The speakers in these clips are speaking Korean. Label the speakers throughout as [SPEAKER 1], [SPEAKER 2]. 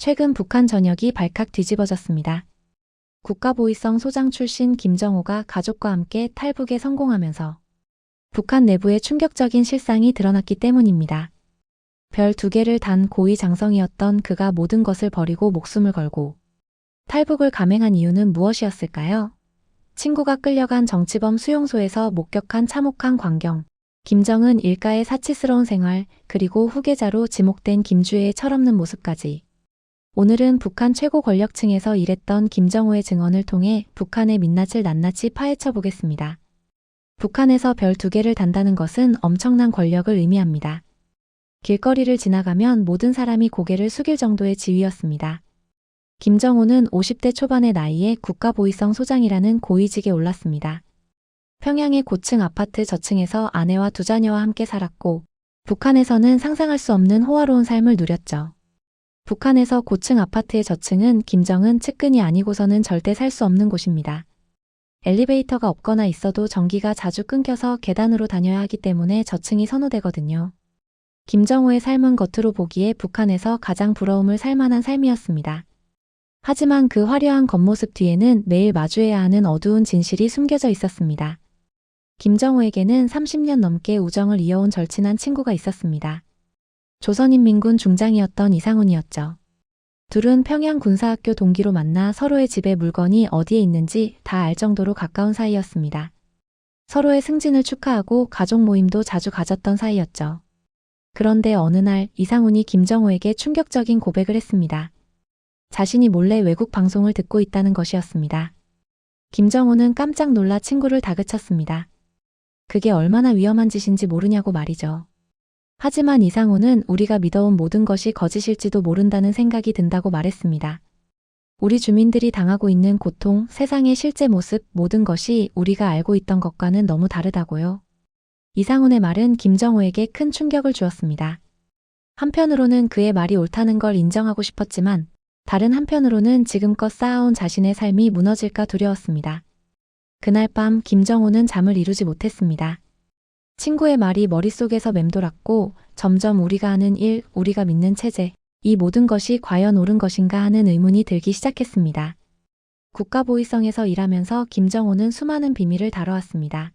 [SPEAKER 1] 최근 북한 전역이 발칵 뒤집어졌습니다. 국가보위성 소장 출신 김정호가 가족과 함께 탈북에 성공하면서 북한 내부에 충격적인 실상이 드러났기 때문입니다. 별 2개를 단 고위 장성이었던 그가 모든 것을 버리고 목숨을 걸고 탈북을 감행한 이유는 무엇이었을까요? 친구가 끌려간 정치범 수용소에서 목격한 참혹한 광경, 김정은 일가의 사치스러운 생활, 그리고 후계자로 지목된 김주애의 철없는 모습까지. 오늘은 북한 최고 권력층에서 일했던 김정호의 증언을 통해 북한의 민낯을 낱낱이 파헤쳐 보겠습니다. 북한에서 별 2개를 단다는 것은 엄청난 권력을 의미합니다. 길거리를 지나가면 모든 사람이 고개를 숙일 정도의 지위였습니다. 김정호는 50대 초반의 나이에 국가보위성 소장이라는 고위직에 올랐습니다. 평양의 고층 아파트 저층에서 아내와 2 자녀와 함께 살았고, 북한에서는 상상할 수 없는 호화로운 삶을 누렸죠. 북한에서 고층 아파트의 저층은 김정은 측근이 아니고서는 절대 살 수 없는 곳입니다. 엘리베이터가 없거나 있어도 전기가 자주 끊겨서 계단으로 다녀야 하기 때문에 저층이 선호되거든요. 김정호의 삶은 겉으로 보기에 북한에서 가장 부러움을 살 만한 삶이었습니다. 하지만 그 화려한 겉모습 뒤에는 매일 마주해야 하는 어두운 진실이 숨겨져 있었습니다. 김정호에게는 30년 넘게 우정을 이어온 절친한 친구가 있었습니다. 조선인민군 중장이었던 이상훈이었죠. 둘은 평양 군사학교 동기로 만나 서로의 집에 물건이 어디에 있는지 다 알 정도로 가까운 사이였습니다. 서로의 승진을 축하하고 가족 모임도 자주 가졌던 사이였죠. 그런데 어느 날 이상훈이 김정호에게 충격적인 고백을 했습니다. 자신이 몰래 외국 방송을 듣고 있다는 것이었습니다. 김정호는 깜짝 놀라 친구를 다그쳤습니다. 그게 얼마나 위험한 짓인지 모르냐고 말이죠. 하지만 이상훈은 우리가 믿어온 모든 것이 거짓일지도 모른다는 생각이 든다고 말했습니다. 우리 주민들이 당하고 있는 고통, 세상의 실제 모습, 모든 것이 우리가 알고 있던 것과는 너무 다르다고요. 이상훈의 말은 김정호에게 큰 충격을 주었습니다. 한편으로는 그의 말이 옳다는 걸 인정하고 싶었지만 다른 한편으로는 지금껏 쌓아온 자신의 삶이 무너질까 두려웠습니다. 그날 밤 김정호는 잠을 이루지 못했습니다. 친구의 말이 머릿속에서 맴돌았고 점점 우리가 하는 일, 우리가 믿는 체제, 이 모든 것이 과연 옳은 것인가 하는 의문이 들기 시작했습니다. 국가보위성에서 일하면서 김정호는 수많은 비밀을 다뤄왔습니다.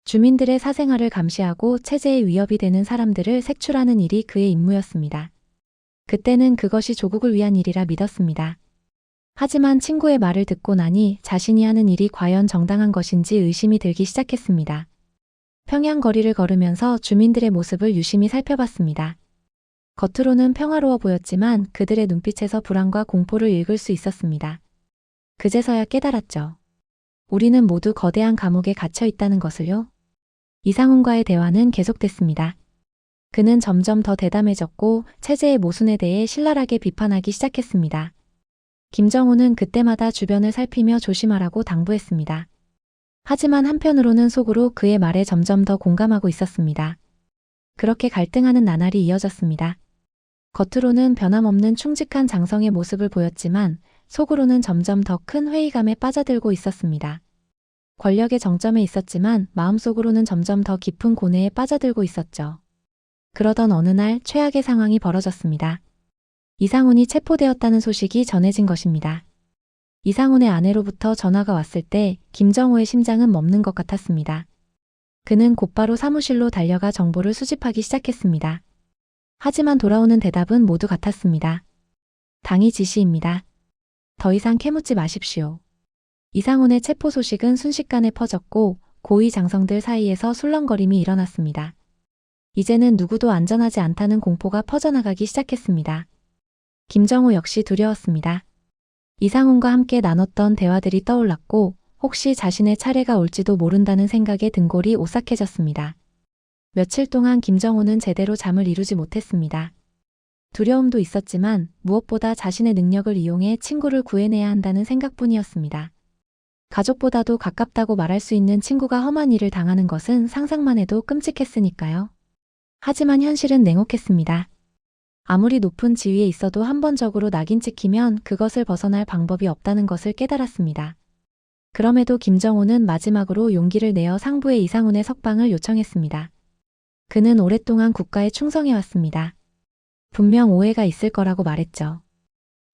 [SPEAKER 1] 주민들의 사생활을 감시하고 체제에 위협이 되는 사람들을 색출하는 일이 그의 임무였습니다. 그때는 그것이 조국을 위한 일이라 믿었습니다. 하지만 친구의 말을 듣고 나니 자신이 하는 일이 과연 정당한 것인지 의심이 들기 시작했습니다. 평양 거리를 걸으면서 주민들의 모습을 유심히 살펴봤습니다. 겉으로는 평화로워 보였지만 그들의 눈빛에서 불안과 공포를 읽을 수 있었습니다. 그제서야 깨달았죠. 우리는 모두 거대한 감옥에 갇혀 있다는 것을요. 이상훈과의 대화는 계속됐습니다. 그는 점점 더 대담해졌고 체제의 모순에 대해 신랄하게 비판하기 시작했습니다. 김정호는 그때마다 주변을 살피며 조심하라고 당부했습니다. 하지만 한편으로는 속으로 그의 말에 점점 더 공감하고 있었습니다. 그렇게 갈등하는 나날이 이어졌습니다. 겉으로는 변함없는 충직한 장성의 모습을 보였지만 속으로는 점점 더 큰 회의감에 빠져들고 있었습니다. 권력의 정점에 있었지만 마음속으로는 점점 더 깊은 고뇌에 빠져들고 있었죠. 그러던 어느 날 최악의 상황이 벌어졌습니다. 이상훈이 체포되었다는 소식이 전해진 것입니다. 이상훈의 아내로부터 전화가 왔을 때 김정호의 심장은 멎는 것 같았습니다. 그는 곧바로 사무실로 달려가 정보를 수집하기 시작했습니다. 하지만 돌아오는 대답은 모두 같았습니다. 당이 지시입니다. 더 이상 캐묻지 마십시오. 이상훈의 체포 소식은 순식간에 퍼졌고 고위 장성들 사이에서 술렁거림이 일어났습니다. 이제는 누구도 안전하지 않다는 공포가 퍼져나가기 시작했습니다. 김정호 역시 두려웠습니다. 이상훈과 함께 나눴던 대화들이 떠올랐고 혹시 자신의 차례가 올지도 모른다는 생각에 등골이 오싹해졌습니다. 며칠 동안 김정호는 제대로 잠을 이루지 못했습니다. 두려움도 있었지만 무엇보다 자신의 능력을 이용해 친구를 구해내야 한다는 생각뿐이었습니다. 가족보다도 가깝다고 말할 수 있는 친구가 험한 일을 당하는 것은 상상만 해도 끔찍했으니까요. 하지만 현실은 냉혹했습니다. 아무리 높은 지위에 있어도 한 번 적으로 낙인 찍히면 그것을 벗어날 방법이 없다는 것을 깨달았습니다. 그럼에도 김정호는 마지막으로 용기를 내어 상부에 이상훈의 석방을 요청했습니다. 그는 오랫동안 국가에 충성해왔습니다. 분명 오해가 있을 거라고 말했죠.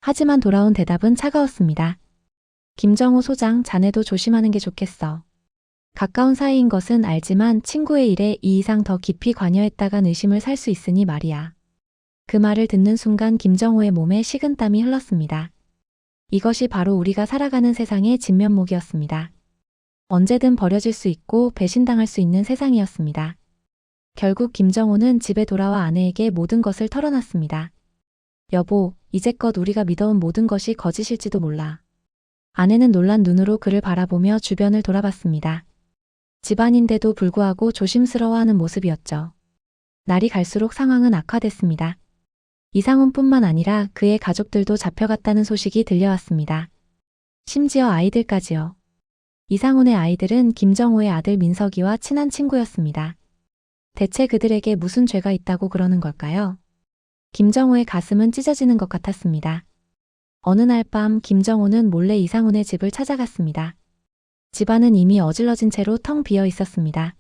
[SPEAKER 1] 하지만 돌아온 대답은 차가웠습니다. 김정호 소장, 자네도 조심하는 게 좋겠어. 가까운 사이인 것은 알지만 친구의 일에 이 이상 더 깊이 관여했다간 의심을 살 수 있으니 말이야. 그 말을 듣는 순간 김정호의 몸에 식은땀이 흘렀습니다. 이것이 바로 우리가 살아가는 세상의 진면목이었습니다. 언제든 버려질 수 있고 배신당할 수 있는 세상이었습니다. 결국 김정호는 집에 돌아와 아내에게 모든 것을 털어놨습니다. 여보, 이제껏 우리가 믿어온 모든 것이 거짓일지도 몰라. 아내는 놀란 눈으로 그를 바라보며 주변을 돌아봤습니다. 집안인데도 불구하고 조심스러워하는 모습이었죠. 날이 갈수록 상황은 악화됐습니다. 이상훈뿐만 아니라 그의 가족들도 잡혀갔다는 소식이 들려왔습니다. 심지어 아이들까지요. 이상훈의 아이들은 김정호의 아들 민석이와 친한 친구였습니다. 대체 그들에게 무슨 죄가 있다고 그러는 걸까요? 김정호의 가슴은 찢어지는 것 같았습니다. 어느 날 밤 김정호는 몰래 이상훈의 집을 찾아갔습니다. 집안은 이미 어질러진 채로 텅 비어 있었습니다.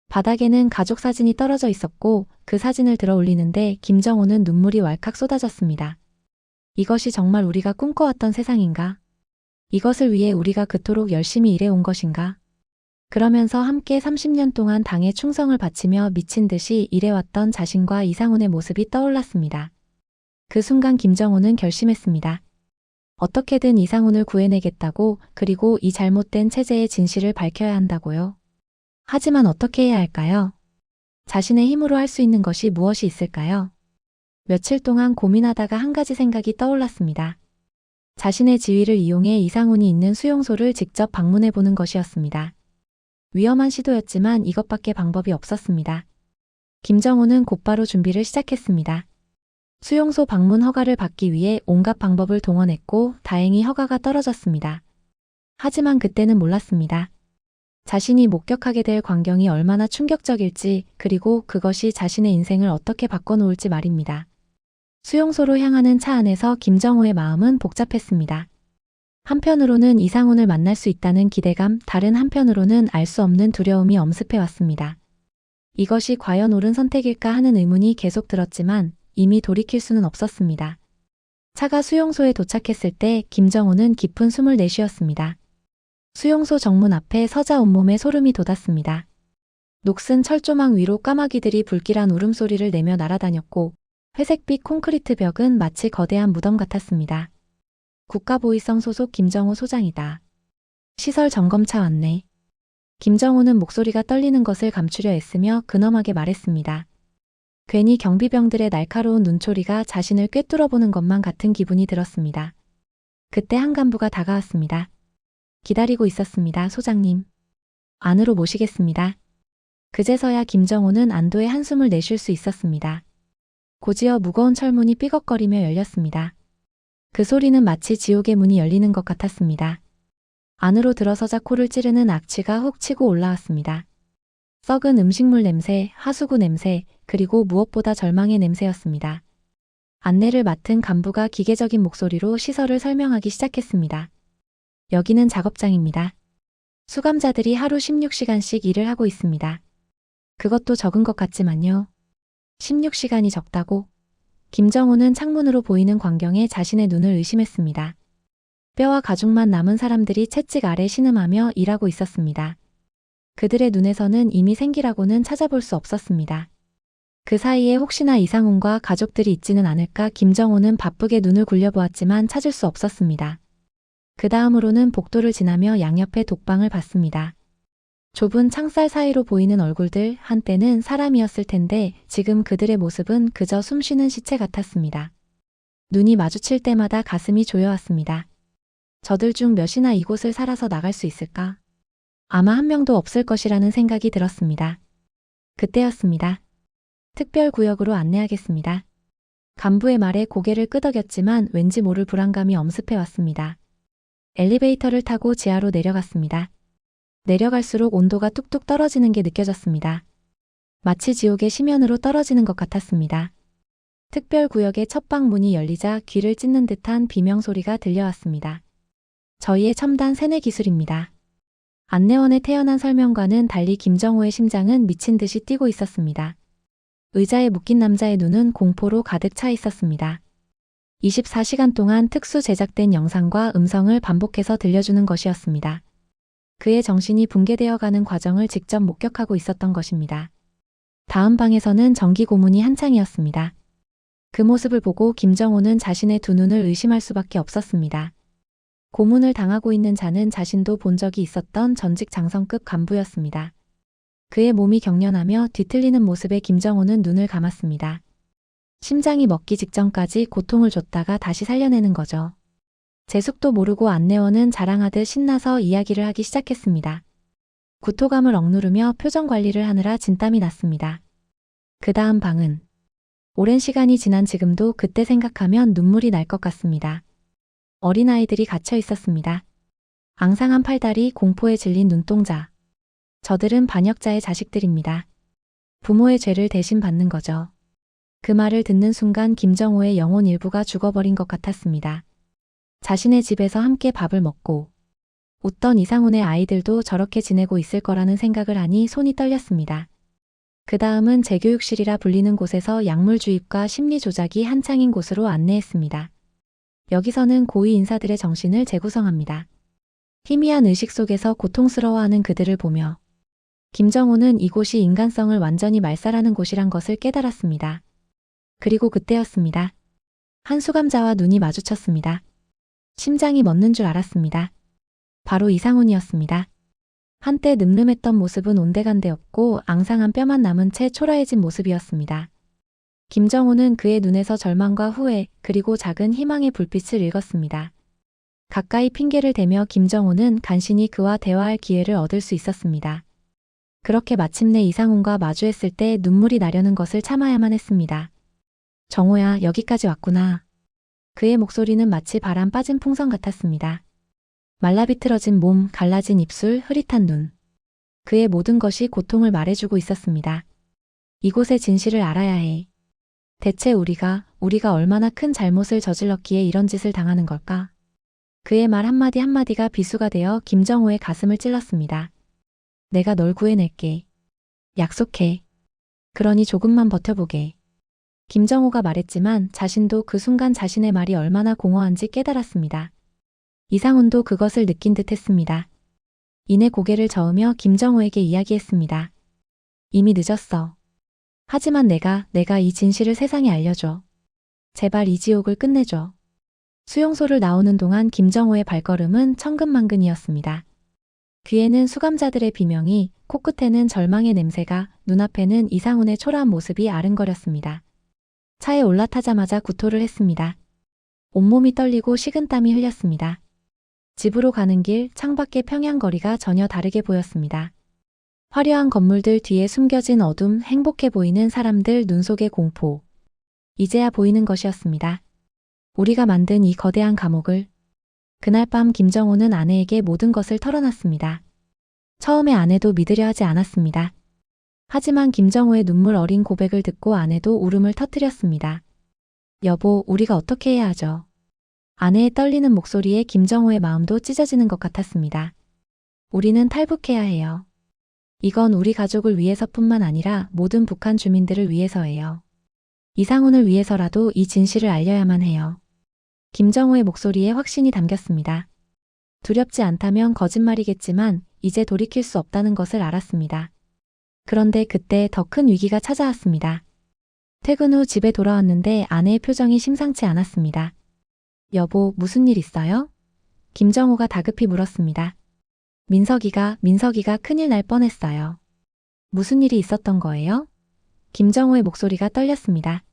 [SPEAKER 1] 바닥에는 가족 사진이 떨어져 있었고 그 사진을 들어 올리는데 김정호는 눈물이 왈칵 쏟아졌습니다. 이것이 정말 우리가 꿈꿔왔던 세상인가? 이것을 위해 우리가 그토록 열심히 일해온 것인가? 그러면서 함께 30년 동안 당에 충성을 바치며 미친 듯이 일해왔던 자신과 이상훈의 모습이 떠올랐습니다. 그 순간 김정호는 결심했습니다. 어떻게든 이상훈을 구해내겠다고, 그리고 이 잘못된 체제의 진실을 밝혀야 한다고요. 하지만 어떻게 해야 할까요? 자신의 힘으로 할 수 있는 것이 무엇이 있을까요? 며칠 동안 고민하다가 한 가지 생각이 떠올랐습니다. 자신의 지위를 이용해 이상훈이 있는 수용소를 직접 방문해보는 것이었습니다. 위험한 시도였지만 이것밖에 방법이 없었습니다. 김정호는 곧바로 준비를 시작했습니다. 수용소 방문 허가를 받기 위해 온갖 방법을 동원했고 다행히 허가가 떨어졌습니다. 하지만 그때는 몰랐습니다. 자신이 목격하게 될 광경이 얼마나 충격적일지, 그리고 그것이 자신의 인생을 어떻게 바꿔놓을지 말입니다. 수용소로 향하는 차 안에서 김정호의 마음은 복잡했습니다. 한편으로는 이상훈을 만날 수 있다는 기대감, 다른 한편으로는 알 수 없는 두려움이 엄습해왔습니다. 이것이 과연 옳은 선택일까 하는 의문이 계속 들었지만 이미 돌이킬 수는 없었습니다. 차가 수용소에 도착했을 때 김정호는 깊은 숨을 내쉬었습니다. 수용소 정문 앞에 서자 온몸에 소름이 돋았습니다. 녹슨 철조망 위로 까마귀들이 불길한 울음소리를 내며 날아다녔고 회색빛 콘크리트 벽은 마치 거대한 무덤 같았습니다. 국가보위성 소속 김정호 소장이다. 시설 점검차 왔네. 김정호는 목소리가 떨리는 것을 감추려 애쓰며 근엄하게 말했습니다. 괜히 경비병들의 날카로운 눈초리가 자신을 꿰뚫어보는 것만 같은 기분이 들었습니다. 그때 한 간부가 다가왔습니다. 기다리고 있었습니다, 소장님. 안으로 모시겠습니다. 그제서야 김정호는 안도의 한숨을 내쉴 수 있었습니다. 고지어 무거운 철문이 삐걱거리며 열렸습니다. 그 소리는 마치 지옥의 문이 열리는 것 같았습니다. 안으로 들어서자 코를 찌르는 악취가 훅 치고 올라왔습니다. 썩은 음식물 냄새, 하수구 냄새, 그리고 무엇보다 절망의 냄새였습니다. 안내를 맡은 간부가 기계적인 목소리로 시설을 설명하기 시작했습니다. 여기는 작업장입니다. 수감자들이 하루 16시간씩 일을 하고 있습니다. 그것도 적은 것 같지만요. 16시간이 적다고? 김정호는 창문으로 보이는 광경에 자신의 눈을 의심했습니다. 뼈와 가죽만 남은 사람들이 채찍 아래 신음하며 일하고 있었습니다. 그들의 눈에서는 이미 생기라고는 찾아볼 수 없었습니다. 그 사이에 혹시나 이상훈과 가족들이 있지는 않을까 김정호는 바쁘게 눈을 굴려보았지만 찾을 수 없었습니다. 그 다음으로는 복도를 지나며 양옆에 독방을 봤습니다. 좁은 창살 사이로 보이는 얼굴들, 한때는 사람이었을 텐데 지금 그들의 모습은 그저 숨쉬는 시체 같았습니다. 눈이 마주칠 때마다 가슴이 조여왔습니다. 저들 중 몇이나 이곳을 살아서 나갈 수 있을까? 아마 한 명도 없을 것이라는 생각이 들었습니다. 그때였습니다. 특별구역으로 안내하겠습니다. 간부의 말에 고개를 끄덕였지만 왠지 모를 불안감이 엄습해왔습니다. 엘리베이터를 타고 지하로 내려갔습니다. 내려갈수록 온도가 뚝뚝 떨어지는 게 느껴졌습니다. 마치 지옥의 심연으로 떨어지는 것 같았습니다. 특별구역의 첫 방 문이 열리자 귀를 찢는 듯한 비명소리가 들려왔습니다. 저희의 첨단 세뇌 기술입니다. 안내원의 태연한 설명과는 달리 김정호의 심장은 미친 듯이 뛰고 있었습니다. 의자에 묶인 남자의 눈은 공포로 가득 차 있었습니다. 24시간 동안 특수 제작된 영상과 음성을 반복해서 들려주는 것이었습니다. 그의 정신이 붕괴되어 가는 과정을 직접 목격하고 있었던 것입니다. 다음 방에서는 정기 고문이 한창이었습니다. 그 모습을 보고 김정호는 자신의 두 눈을 의심할 수밖에 없었습니다. 고문을 당하고 있는 자는 자신도 본 적이 있었던 전직 장성급 간부였습니다. 그의 몸이 경련하며 뒤틀리는 모습에 김정호는 눈을 감았습니다. 심장이 멎기 직전까지 고통을 줬다가 다시 살려내는 거죠. 재숙도 모르고 안내원은 자랑하듯 신나서 이야기를 하기 시작했습니다. 구토감을 억누르며 표정 관리를 하느라 진땀이 났습니다. 그 다음 방은 오랜 시간이 지난 지금도 그때 생각하면 눈물이 날 것 같습니다. 어린아이들이 갇혀 있었습니다. 앙상한 팔다리, 공포에 질린 눈동자. 저들은 반역자의 자식들입니다. 부모의 죄를 대신 받는 거죠. 그 말을 듣는 순간 김정호의 영혼 일부가 죽어버린 것 같았습니다. 자신의 집에서 함께 밥을 먹고 웃던 이상훈의 아이들도 저렇게 지내고 있을 거라는 생각을 하니 손이 떨렸습니다. 그 다음은 재교육실이라 불리는 곳에서 약물 주입과 심리 조작이 한창인 곳으로 안내했습니다. 여기서는 고위 인사들의 정신을 재구성합니다. 희미한 의식 속에서 고통스러워하는 그들을 보며 김정호는 이곳이 인간성을 완전히 말살하는 곳이란 것을 깨달았습니다. 그리고 그때였습니다. 한 수감자와 눈이 마주쳤습니다. 심장이 멎는 줄 알았습니다. 바로 이상훈이었습니다. 한때 늠름했던 모습은 온데간데 없고 앙상한 뼈만 남은 채 초라해진 모습이었습니다. 김정호는 그의 눈에서 절망과 후회 그리고 작은 희망의 불빛을 읽었습니다. 가까이 핑계를 대며 김정호는 간신히 그와 대화할 기회를 얻을 수 있었습니다. 그렇게 마침내 이상훈과 마주했을 때 눈물이 나려는 것을 참아야만 했습니다. 정호야, 여기까지 왔구나. 그의 목소리는 마치 바람 빠진 풍선 같았습니다. 말라비틀어진 몸, 갈라진 입술, 흐릿한 눈. 그의 모든 것이 고통을 말해주고 있었습니다. 이곳의 진실을 알아야 해. 대체 우리가 얼마나 큰 잘못을 저질렀기에 이런 짓을 당하는 걸까? 그의 말 한마디 한마디가 비수가 되어 김정호의 가슴을 찔렀습니다. 내가 널 구해낼게. 약속해. 그러니 조금만 버텨보게. 김정호가 말했지만 자신도 그 순간 자신의 말이 얼마나 공허한지 깨달았습니다. 이상훈도 그것을 느낀 듯 했습니다. 이내 고개를 저으며 김정호에게 이야기했습니다. 이미 늦었어. 하지만 내가 이 진실을 세상에 알려줘. 제발 이 지옥을 끝내줘. 수용소를 나오는 동안 김정호의 발걸음은 천근만근이었습니다. 귀에는 수감자들의 비명이, 코끝에는 절망의 냄새가, 눈앞에는 이상훈의 초라한 모습이 아른거렸습니다. 차에 올라타자마자 구토를 했습니다. 온몸이 떨리고 식은땀이 흘렸습니다. 집으로 가는 길, 창밖의 평양거리가 전혀 다르게 보였습니다. 화려한 건물들 뒤에 숨겨진 어둠, 행복해 보이는 사람들, 눈 속의 공포. 이제야 보이는 것이었습니다. 우리가 만든 이 거대한 감옥을. 그날 밤 김정호는 아내에게 모든 것을 털어놨습니다. 처음에 아내도 믿으려 하지 않았습니다. 하지만 김정호의 눈물 어린 고백을 듣고 아내도 울음을 터뜨렸습니다. 여보, 우리가 어떻게 해야 하죠? 아내의 떨리는 목소리에 김정호의 마음도 찢어지는 것 같았습니다. 우리는 탈북해야 해요. 이건 우리 가족을 위해서뿐만 아니라 모든 북한 주민들을 위해서예요. 이상훈을 위해서라도 이 진실을 알려야만 해요. 김정호의 목소리에 확신이 담겼습니다. 두렵지 않다면 거짓말이겠지만 이제 돌이킬 수 없다는 것을 알았습니다. 그런데 그때 더 큰 위기가 찾아왔습니다. 퇴근 후 집에 돌아왔는데 아내의 표정이 심상치 않았습니다. 여보, 무슨 일 있어요? 김정호가 다급히 물었습니다. 민석이가 큰일 날 뻔했어요. 무슨 일이 있었던 거예요? 김정호의 목소리가 떨렸습니다.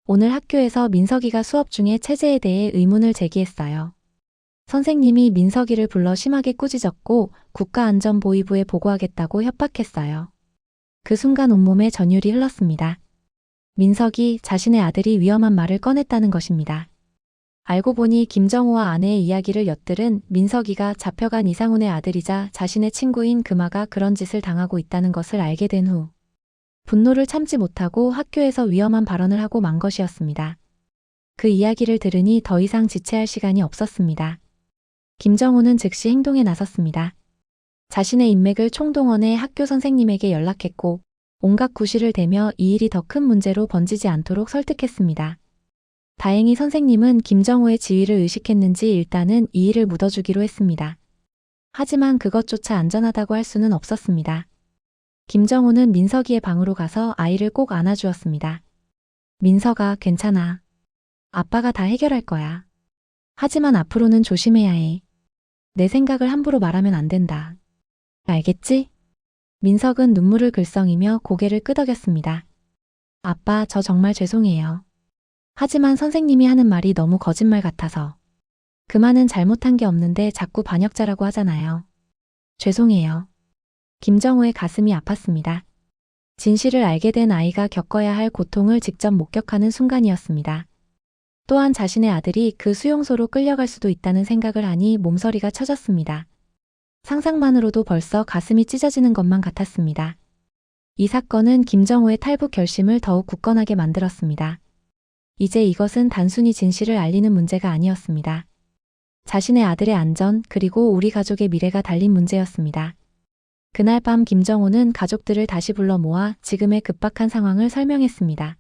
[SPEAKER 1] 오늘 학교에서 민석이가 수업 중에 체제에 대해 의문을 제기했어요. 선생님이 민석이를 불러 심하게 꾸짖었고 국가안전보위부에 보고하겠다고 협박했어요. 그 순간 온몸에 전율이 흘렀습니다. 민석이 자신의 아들이 위험한 말을 꺼냈다는 것입니다. 알고 보니 김정호와 아내의 이야기를 엿들은 민석이가 잡혀간 이상훈의 아들이자 자신의 친구인 금아가 그런 짓을 당하고 있다는 것을 알게 된 후 분노를 참지 못하고 학교에서 위험한 발언을 하고 만 것이었습니다. 그 이야기를 들으니 더 이상 지체할 시간이 없었습니다. 김정호는 즉시 행동에 나섰습니다. 자신의 인맥을 총동원해 학교 선생님에게 연락했고 온갖 구실을 대며 이 일이 더 큰 문제로 번지지 않도록 설득했습니다. 다행히 선생님은 김정호의 지위를 의식했는지 일단은 이 일을 묻어주기로 했습니다. 하지만 그것조차 안전하다고 할 수는 없었습니다. 김정호는 민석이의 방으로 가서 아이를 꼭 안아주었습니다. 민석아, 괜찮아. 아빠가 다 해결할 거야. 하지만 앞으로는 조심해야 해. 내 생각을 함부로 말하면 안 된다. 알겠지? 민석은 눈물을 글썽이며 고개를 끄덕였습니다. 아빠, 저 정말 죄송해요. 하지만 선생님이 하는 말이 너무 거짓말 같아서. 그만은 잘못한 게 없는데 자꾸 반역자라고 하잖아요. 죄송해요. 김정호의 가슴이 아팠습니다. 진실을 알게 된 아이가 겪어야 할 고통을 직접 목격하는 순간이었습니다. 또한 자신의 아들이 그 수용소로 끌려갈 수도 있다는 생각을 하니 몸서리가 쳐졌습니다. 상상만으로도 벌써 가슴이 찢어지는 것만 같았습니다. 이 사건은 김정호의 탈북 결심을 더욱 굳건하게 만들었습니다. 이제 이것은 단순히 진실을 알리는 문제가 아니었습니다. 자신의 아들의 안전 그리고 우리 가족의 미래가 달린 문제였습니다. 그날 밤 김정호는 가족들을 다시 불러 모아 지금의 급박한 상황을 설명했습니다.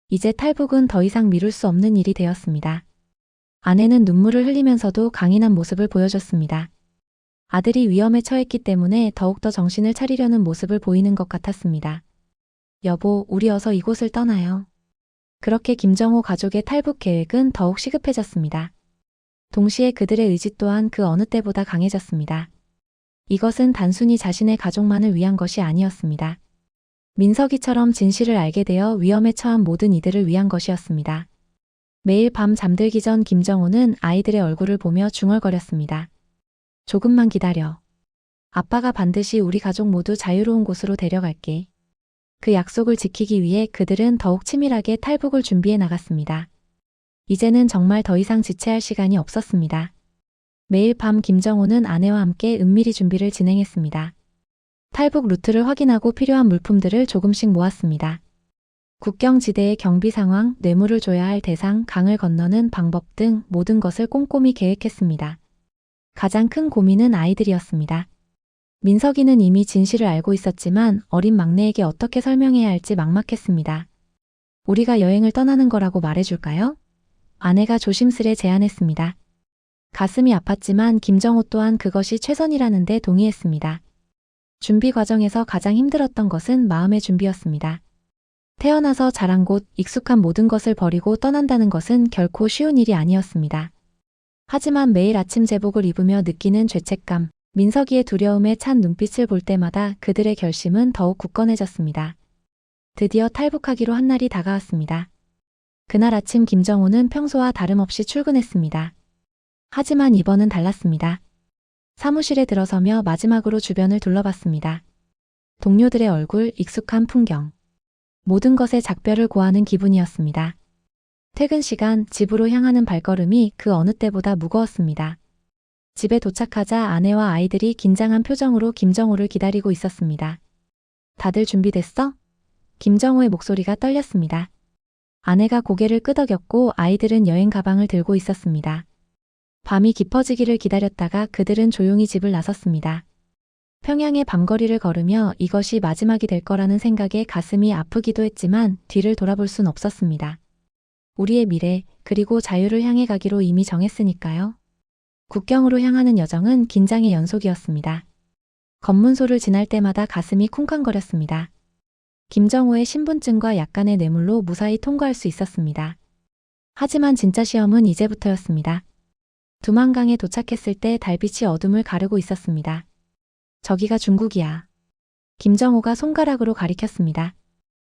[SPEAKER 1] 이제 탈북은 더 이상 미룰 수 없는 일이 되었습니다. 아내는 눈물을 흘리면서도 강인한 모습을 보여줬습니다. 아들이 위험에 처했기 때문에 더욱더 정신을 차리려는 모습을 보이는 것 같았습니다. 여보, 우리 어서 이곳을 떠나요. 그렇게 김정호 가족의 탈북 계획은 더욱 시급해졌습니다. 동시에 그들의 의지 또한 그 어느 때보다 강해졌습니다. 이것은 단순히 자신의 가족만을 위한 것이 아니었습니다. 민석이처럼 진실을 알게 되어 위험에 처한 모든 이들을 위한 것이었습니다. 매일 밤 잠들기 전 김정호는 아이들의 얼굴을 보며 중얼거렸습니다. 조금만 기다려. 아빠가 반드시 우리 가족 모두 자유로운 곳으로 데려갈게. 그 약속을 지키기 위해 그들은 더욱 치밀하게 탈북을 준비해 나갔습니다. 이제는 정말 더 이상 지체할 시간이 없었습니다. 매일 밤 김정호는 아내와 함께 은밀히 준비를 진행했습니다. 탈북 루트를 확인하고 필요한 물품들을 조금씩 모았습니다. 국경지대의 경비 상황, 뇌물을 줘야 할 대상, 강을 건너는 방법 등 모든 것을 꼼꼼히 계획했습니다. 가장 큰 고민은 아이들이었습니다. 민석이는 이미 진실을 알고 있었지만 어린 막내에게 어떻게 설명해야 할지 막막했습니다. 우리가 여행을 떠나는 거라고 말해줄까요? 아내가 조심스레 제안했습니다. 가슴이 아팠지만 김정호 또한 그것이 최선이라는 데 동의했습니다. 준비 과정에서 가장 힘들었던 것은 마음의 준비였습니다. 태어나서 자란 곳, 익숙한 모든 것을 버리고 떠난다는 것은 결코 쉬운 일이 아니었습니다. 하지만 매일 아침 제복을 입으며 느끼는 죄책감, 민석이의 두려움에 찬 눈빛을 볼 때마다 그들의 결심은 더욱 굳건해졌습니다. 드디어 탈북하기로 한 날이 다가왔습니다. 그날 아침 김정호는 평소와 다름없이 출근했습니다. 하지만 이번은 달랐습니다. 사무실에 들어서며 마지막으로 주변을 둘러봤습니다. 동료들의 얼굴, 익숙한 풍경. 모든 것에 작별을 고하는 기분이었습니다. 퇴근 시간, 집으로 향하는 발걸음이 그 어느 때보다 무거웠습니다. 집에 도착하자 아내와 아이들이 긴장한 표정으로 김정호를 기다리고 있었습니다. 다들 준비됐어? 김정호의 목소리가 떨렸습니다. 아내가 고개를 끄덕였고 아이들은 여행 가방을 들고 있었습니다. 밤이 깊어지기를 기다렸다가 그들은 조용히 집을 나섰습니다. 평양의 밤거리를 걸으며 이것이 마지막이 될 거라는 생각에 가슴이 아프기도 했지만 뒤를 돌아볼 순 없었습니다. 우리의 미래, 그리고 자유를 향해 가기로 이미 정했으니까요. 국경으로 향하는 여정은 긴장의 연속이었습니다. 검문소를 지날 때마다 가슴이 쿵쾅거렸습니다. 김정호의 신분증과 약간의 뇌물로 무사히 통과할 수 있었습니다. 하지만 진짜 시험은 이제부터였습니다. 두만강에 도착했을 때 달빛이 어둠을 가르고 있었습니다. 저기가 중국이야. 김정호가 손가락으로 가리켰습니다.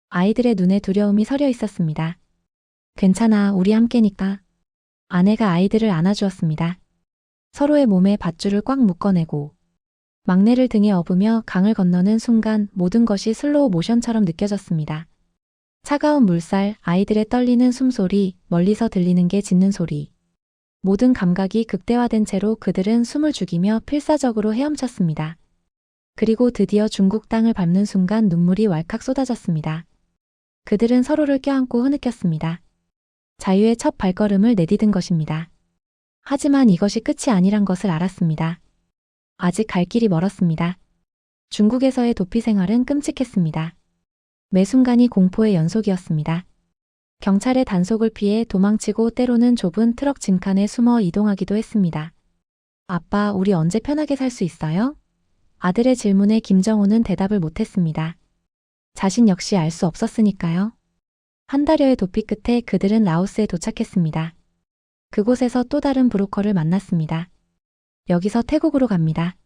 [SPEAKER 1] 아이들의 눈에 두려움이 서려 있었습니다. 괜찮아, 우리 함께니까. 아내가 아이들을 안아주었습니다. 서로의 몸에 밧줄을 꽉 묶어내고 막내를 등에 업으며 강을 건너는 순간 모든 것이 슬로우 모션처럼 느껴졌습니다. 차가운 물살, 아이들의 떨리는 숨소리, 멀리서 들리는 게 짖는 소리. 모든 감각이 극대화된 채로 그들은 숨을 죽이며 필사적으로 헤엄쳤습니다. 그리고 드디어 중국 땅을 밟는 순간 눈물이 왈칵 쏟아졌습니다. 그들은 서로를 껴안고 흐느꼈습니다. 자유의 첫 발걸음을 내디딘 것입니다. 하지만 이것이 끝이 아니란 것을 알았습니다. 아직 갈 길이 멀었습니다. 중국에서의 도피 생활은 끔찍했습니다. 매 순간이 공포의 연속이었습니다. 경찰의 단속을 피해 도망치고 때로는 좁은 트럭 진칸에 숨어 이동하기도 했습니다. 아빠, 우리 언제 편하게 살 수 있어요? 아들의 질문에 김정호는 대답을 못했습니다. 자신 역시 알 수 없었으니까요. 한 달여의 도피 끝에 그들은 라오스에 도착했습니다. 그곳에서 또 다른 브로커를 만났습니다. 여기서 태국으로 갑니다.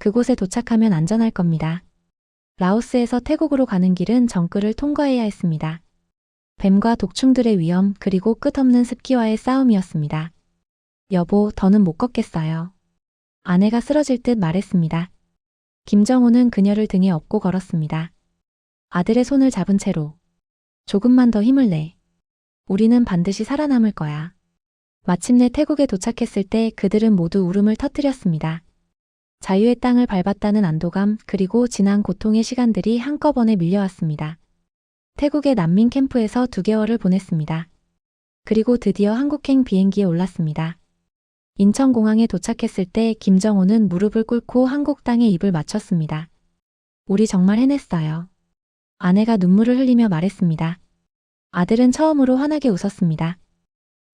[SPEAKER 1] 그곳에 도착하면 안전할 겁니다. 라오스에서 태국으로 가는 길은 정글을 통과해야 했습니다. 뱀과 독충들의 위험 그리고 끝없는 습기와의 싸움이었습니다. 여보, 더는 못 걷겠어요. 아내가 쓰러질 듯 말했습니다. 김정호는 그녀를 등에 업고 걸었습니다. 아들의 손을 잡은 채로 조금만 더 힘을 내. 우리는 반드시 살아남을 거야. 마침내 태국에 도착했을 때 그들은 모두 울음을 터뜨렸습니다. 자유의 땅을 밟았다는 안도감 그리고 지난 고통의 시간들이 한꺼번에 밀려왔습니다. 태국의 난민 캠프에서 2개월을 보냈습니다. 그리고 드디어 한국행 비행기에 올랐습니다. 인천공항에 도착했을 때 김정호는 무릎을 꿇고 한국 땅에 입을 맞췄습니다. 우리 정말 해냈어요. 아내가 눈물을 흘리며 말했습니다. 아들은 처음으로 환하게 웃었습니다.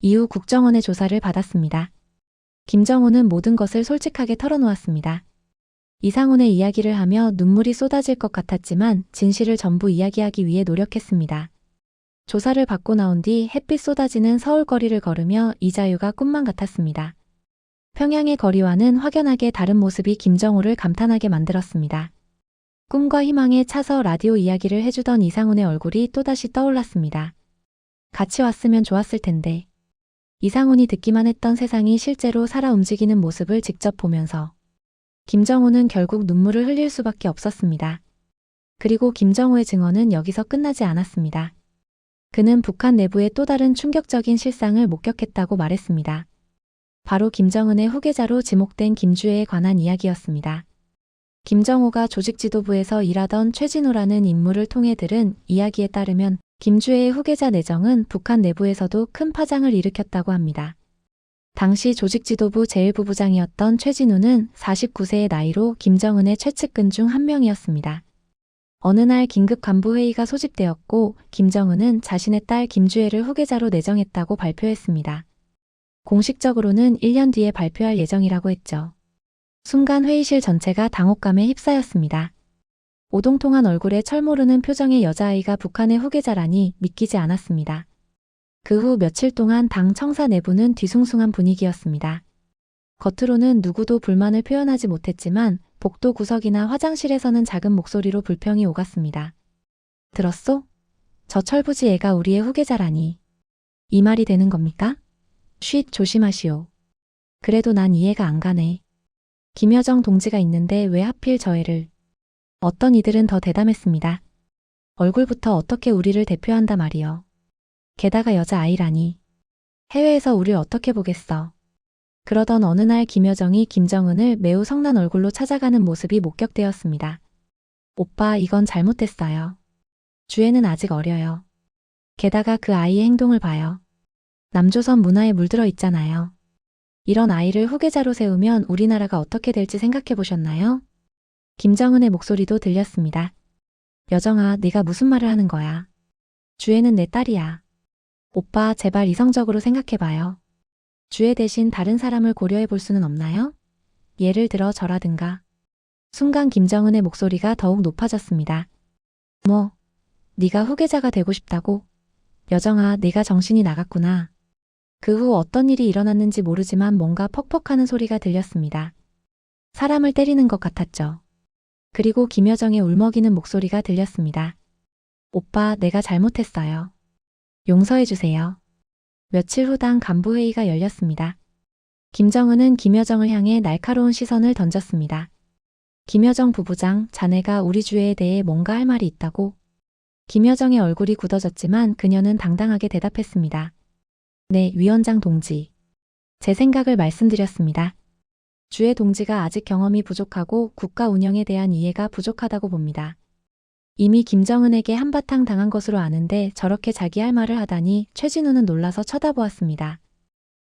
[SPEAKER 1] 이후 국정원의 조사를 받았습니다. 김정호는 모든 것을 솔직하게 털어놓았습니다. 이상훈의 이야기를 하며 눈물이 쏟아질 것 같았지만 진실을 전부 이야기하기 위해 노력했습니다. 조사를 받고 나온 뒤 햇빛 쏟아지는 서울 거리를 걸으며 이 자유가 꿈만 같았습니다. 평양의 거리와는 확연하게 다른 모습이 김정호를 감탄하게 만들었습니다. 꿈과 희망에 차서 라디오 이야기를 해주던 이상훈의 얼굴이 또다시 떠올랐습니다. 같이 왔으면 좋았을 텐데. 이상훈이 듣기만 했던 세상이 실제로 살아 움직이는 모습을 직접 보면서 김정호는 결국 눈물을 흘릴 수밖에 없었습니다. 그리고 김정호의 증언은 여기서 끝나지 않았습니다. 그는 북한 내부의 또 다른 충격적인 실상을 목격했다고 말했습니다. 바로 김정은의 후계자로 지목된 김주애에 관한 이야기였습니다. 김정호가 조직 지도부에서 일하던 최진우라는 인물을 통해 들은 이야기에 따르면 김주애의 후계자 내정은 북한 내부에서도 큰 파장을 일으켰다고 합니다. 당시 조직 지도부 제1부부장이었던 최진우는 49세의 나이로 김정은의 최측근 중 한 명이었습니다. 어느 날 긴급 간부회의가 소집되었고 김정은은 자신의 딸 김주애를 후계자로 내정했다고 발표했습니다. 공식적으로는 1년 뒤에 발표할 예정이라고 했죠. 순간 회의실 전체가 당혹감에 휩싸였습니다. 오동통한 얼굴에 철모르는 표정의 여자아이가 북한의 후계자라니 믿기지 않았습니다. 그 후 며칠 동안 당 청사 내부는 뒤숭숭한 분위기였습니다. 겉으로는 누구도 불만을 표현하지 못했지만 복도 구석이나 화장실에서는 작은 목소리로 불평이 오갔습니다. 들었소? 저 철부지 애가 우리의 후계자라니. 이 말이 되는 겁니까? 쉿, 조심하시오. 그래도 난 이해가 안 가네. 김여정 동지가 있는데 왜 하필 저 애를. 어떤 이들은 더 대담했습니다. 얼굴부터 어떻게 우리를 대표한다 말이여. 게다가 여자아이라니. 해외에서 우릴 어떻게 보겠어. 그러던 어느 날 김여정이 김정은을 매우 성난 얼굴로 찾아가는 모습이 목격되었습니다. 오빠, 이건 잘못됐어요. 주애는 아직 어려요. 게다가 그 아이의 행동을 봐요. 남조선 문화에 물들어 있잖아요. 이런 아이를 후계자로 세우면 우리나라가 어떻게 될지 생각해 보셨나요? 김정은의 목소리도 들렸습니다. 여정아, 네가 무슨 말을 하는 거야. 주애는 내 딸이야. 오빠, 제발 이성적으로 생각해봐요. 주애 대신 다른 사람을 고려해 볼 수는 없나요? 예를 들어 저라든가. 순간 김정은의 목소리가 더욱 높아졌습니다. 뭐, 네가 후계자가 되고 싶다고? 여정아, 네가 정신이 나갔구나. 그 후 어떤 일이 일어났는지 모르지만 뭔가 퍽퍽하는 소리가 들렸습니다. 사람을 때리는 것 같았죠. 그리고 김여정의 울먹이는 목소리가 들렸습니다. 오빠, 내가 잘못했어요. 용서해주세요. 며칠 후 당 간부회의가 열렸습니다. 김정은은 김여정을 향해 날카로운 시선을 던졌습니다. 김여정 부부장, 자네가 우리 주애에 대해 뭔가 할 말이 있다고? 김여정의 얼굴이 굳어졌지만 그녀는 당당하게 대답했습니다. 네, 위원장 동지. 제 생각을 말씀드렸습니다. 주애 동지가 아직 경험이 부족하고 국가 운영에 대한 이해가 부족하다고 봅니다. 이미 김정은에게 한바탕 당한 것으로 아는데 저렇게 자기 할 말을 하다니 최진우는 놀라서 쳐다보았습니다.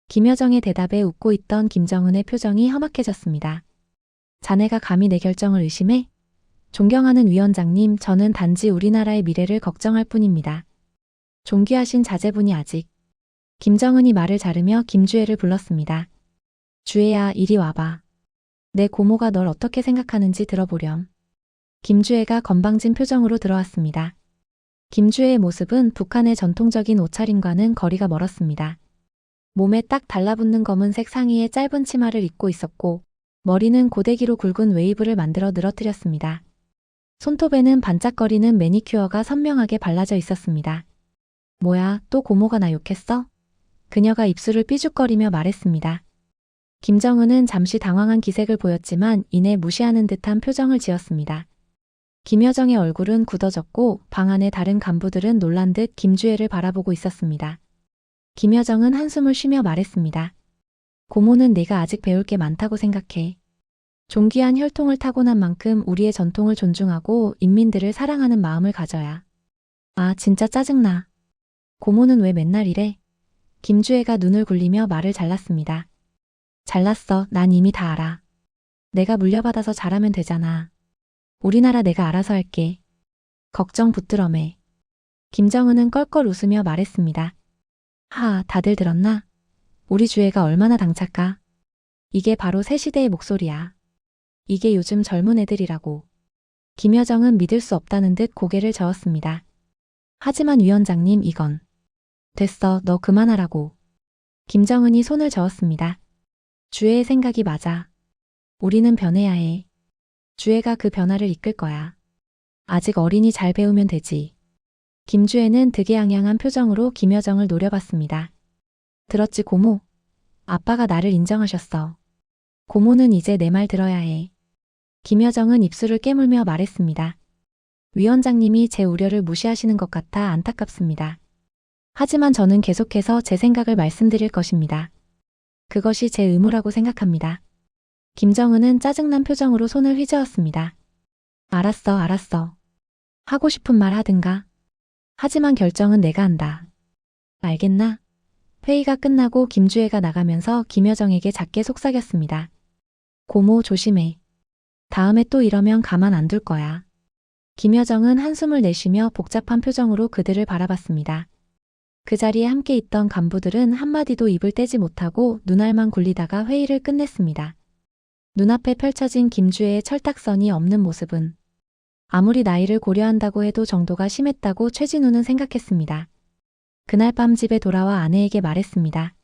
[SPEAKER 1] 김여정의 대답에 웃고 있던 김정은의 표정이 험악해졌습니다. 자네가 감히 내 결정을 의심해? 존경하는 위원장님, 저는 단지 우리나라의 미래를 걱정할 뿐입니다. 존귀하신 자제분이 아직. 김정은이 말을 자르며 김주애를 불렀습니다. 주애야, 이리 와봐. 내 고모가 널 어떻게 생각하는지 들어보렴. 김주애가 건방진 표정으로 들어왔습니다. 김주애의 모습은 북한의 전통적인 옷차림과는 거리가 멀었습니다. 몸에 딱 달라붙는 검은색 상의에 짧은 치마를 입고 있었고 머리는 고데기로 굵은 웨이브를 만들어 늘어뜨렸습니다. 손톱에는 반짝거리는 매니큐어가 선명하게 발라져 있었습니다. 뭐야, 또 고모가 나 욕했어? 그녀가 입술을 삐죽거리며 말했습니다. 김정은은 잠시 당황한 기색을 보였지만 이내 무시하는 듯한 표정을 지었습니다. 김여정의 얼굴은 굳어졌고 방 안의 다른 간부들은 놀란 듯 김주애를 바라보고 있었습니다. 김여정은 한숨을 쉬며 말했습니다. 고모는 내가 아직 배울 게 많다고 생각해. 존귀한 혈통을 타고난 만큼 우리의 전통을 존중하고 인민들을 사랑하는 마음을 가져야. 아, 진짜 짜증나. 고모는 왜 맨날 이래? 김주애가 눈을 굴리며 말을 잘랐습니다. 잘났어. 난 이미 다 알아. 내가 물려받아서 잘하면 되잖아. 우리나라 내가 알아서 할게. 걱정 붙들어매. 김정은은 껄껄 웃으며 말했습니다. 하, 다들 들었나? 우리 주애가 얼마나 당찬가? 이게 바로 새 시대의 목소리야. 이게 요즘 젊은 애들이라고. 김여정은 믿을 수 없다는 듯 고개를 저었습니다. 하지만 위원장님, 이건. 됐어, 너 그만하라고. 김정은이 손을 저었습니다. 주애의 생각이 맞아. 우리는 변해야 해. 주애가 그 변화를 이끌 거야. 아직 어리니 잘 배우면 되지. 김주애는 득의양양한 표정으로 김여정을 노려봤습니다. 들었지 고모? 아빠가 나를 인정하셨어. 고모는 이제 내 말 들어야 해. 김여정은 입술을 깨물며 말했습니다. 위원장님이 제 우려를 무시하시는 것 같아 안타깝습니다. 하지만 저는 계속해서 제 생각을 말씀드릴 것입니다. 그것이 제 의무라고 생각합니다. 김정은은 짜증난 표정으로 손을 휘저었습니다. 알았어, 알았어. 하고 싶은 말 하든가. 하지만 결정은 내가 한다. 알겠나? 회의가 끝나고 김주애가 나가면서 김여정에게 작게 속삭였습니다. 고모 조심해. 다음에 또 이러면 가만 안 둘 거야. 김여정은 한숨을 내쉬며 복잡한 표정으로 그들을 바라봤습니다. 그 자리에 함께 있던 간부들은 한마디도 입을 떼지 못하고 눈알만 굴리다가 회의를 끝냈습니다. 눈앞에 펼쳐진 김주애의 철딱선이 없는 모습은 아무리 나이를 고려한다고 해도 정도가 심했다고 최진우는 생각했습니다. 그날 밤 집에 돌아와 아내에게 말했습니다.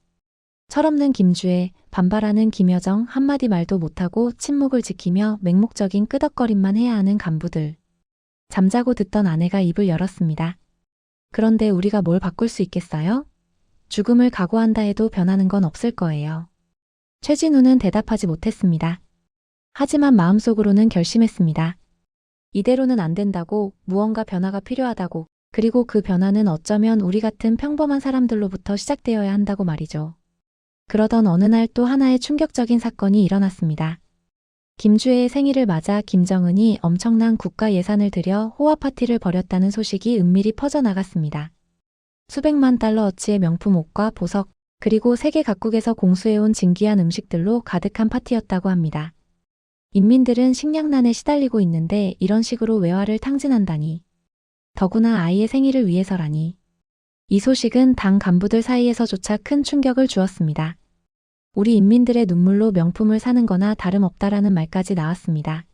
[SPEAKER 1] 철없는 김주애, 반발하는 김여정, 한마디 말도 못하고 침묵을 지키며 맹목적인 끄덕거림만 해야 하는 간부들. 잠자고 듣던 아내가 입을 열었습니다. 그런데 우리가 뭘 바꿀 수 있겠어요? 죽음을 각오한다 해도 변하는 건 없을 거예요. 최진우는 대답하지 못했습니다. 하지만 마음속으로는 결심했습니다. 이대로는 안 된다고, 무언가 변화가 필요하다고, 그리고 그 변화는 어쩌면 우리 같은 평범한 사람들로부터 시작되어야 한다고 말이죠. 그러던 어느 날 또 하나의 충격적인 사건이 일어났습니다. 김주애의 생일을 맞아 김정은이 엄청난 국가 예산을 들여 호화 파티를 벌였다는 소식이 은밀히 퍼져나갔습니다. 수백만 달러어치의 명품 옷과 보석, 그리고 세계 각국에서 공수해온 진귀한 음식들로 가득한 파티였다고 합니다. 인민들은 식량난에 시달리고 있는데 이런 식으로 외화를 탕진한다니. 더구나 아이의 생일을 위해서라니. 이 소식은 당 간부들 사이에서조차 큰 충격을 주었습니다. 우리 인민들의 눈물로 명품을 사는 거나 다름없다라는 말까지 나왔습니다.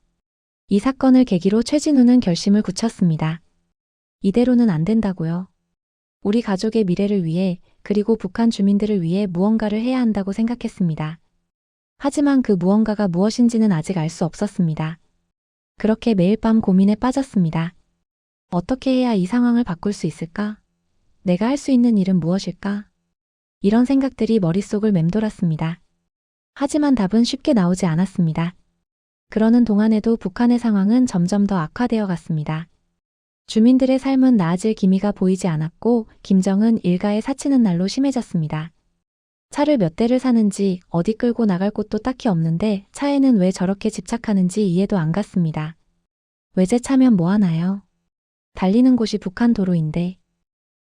[SPEAKER 1] 이 사건을 계기로 최진우는 결심을 굳혔습니다. 이대로는 안 된다고요. 우리 가족의 미래를 위해 그리고 북한 주민들을 위해 무언가를 해야 한다고 생각했습니다. 하지만 그 무언가가 무엇인지는 아직 알 수 없었습니다. 그렇게 매일 밤 고민에 빠졌습니다. 어떻게 해야 이 상황을 바꿀 수 있을까? 내가 할 수 있는 일은 무엇일까? 이런 생각들이 머릿속을 맴돌았습니다. 하지만 답은 쉽게 나오지 않았습니다. 그러는 동안에도 북한의 상황은 점점 더 악화되어 갔습니다. 주민들의 삶은 나아질 기미가 보이지 않았고 김정은 일가의 사치는 날로 심해졌습니다. 차를 몇 대를 사는지 어디 끌고 나갈 곳도 딱히 없는데 차에는 왜 저렇게 집착하는지 이해도 안 갔습니다. 외제차면 뭐하나요? 달리는 곳이 북한 도로인데.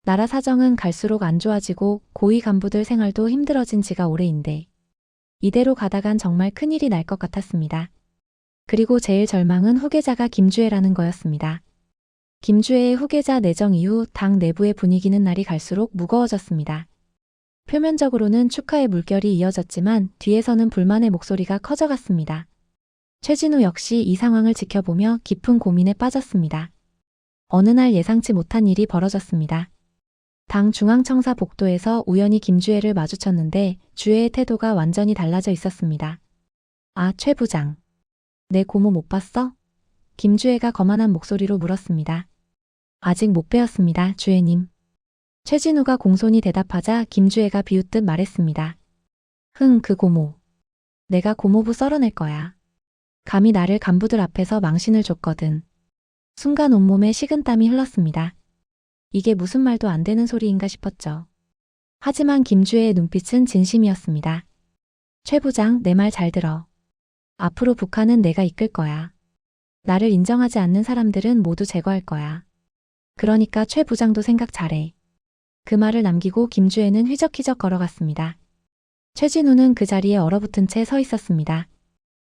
[SPEAKER 1] 나라 사정은 갈수록 안 좋아지고 고위 간부들 생활도 힘들어진 지가 오래인데. 이대로 가다간 정말 큰일이 날 것 같았습니다. 그리고 제일 절망은 후계자가 김주애라는 거였습니다. 김주혜의 후계자 내정 이후 당 내부의 분위기는 날이 갈수록 무거워졌습니다. 표면적으로는 축하의 물결이 이어졌지만 뒤에서는 불만의 목소리가 커져갔습니다. 최진우 역시 이 상황을 지켜보며 깊은 고민에 빠졌습니다. 어느 날 예상치 못한 일이 벌어졌습니다. 당 중앙청사 복도에서 우연히 김주혜를 마주쳤는데 주혜의 태도가 완전히 달라져 있었습니다. 아, 최 부장. 내 고모 못 봤어? 김주혜가 거만한 목소리로 물었습니다. 아직 못 뵈었습니다, 주혜님. 최진우가 공손히 대답하자 김주혜가 비웃듯 말했습니다. 그 고모. 내가 고모부 썰어낼 거야. 감히 나를 간부들 앞에서 망신을 줬거든. 순간 온몸에 식은땀이 흘렀습니다. 이게 무슨 말도 안 되는 소리인가 싶었죠. 하지만 김주혜의 눈빛은 진심이었습니다. 최 부장, 내 말 잘 들어. 앞으로 북한은 내가 이끌 거야. 나를 인정하지 않는 사람들은 모두 제거할 거야. 그러니까 최 부장도 생각 잘해. 그 말을 남기고 김주혜는 휘적휘적 걸어갔습니다. 최진우는 그 자리에 얼어붙은 채 서 있었습니다.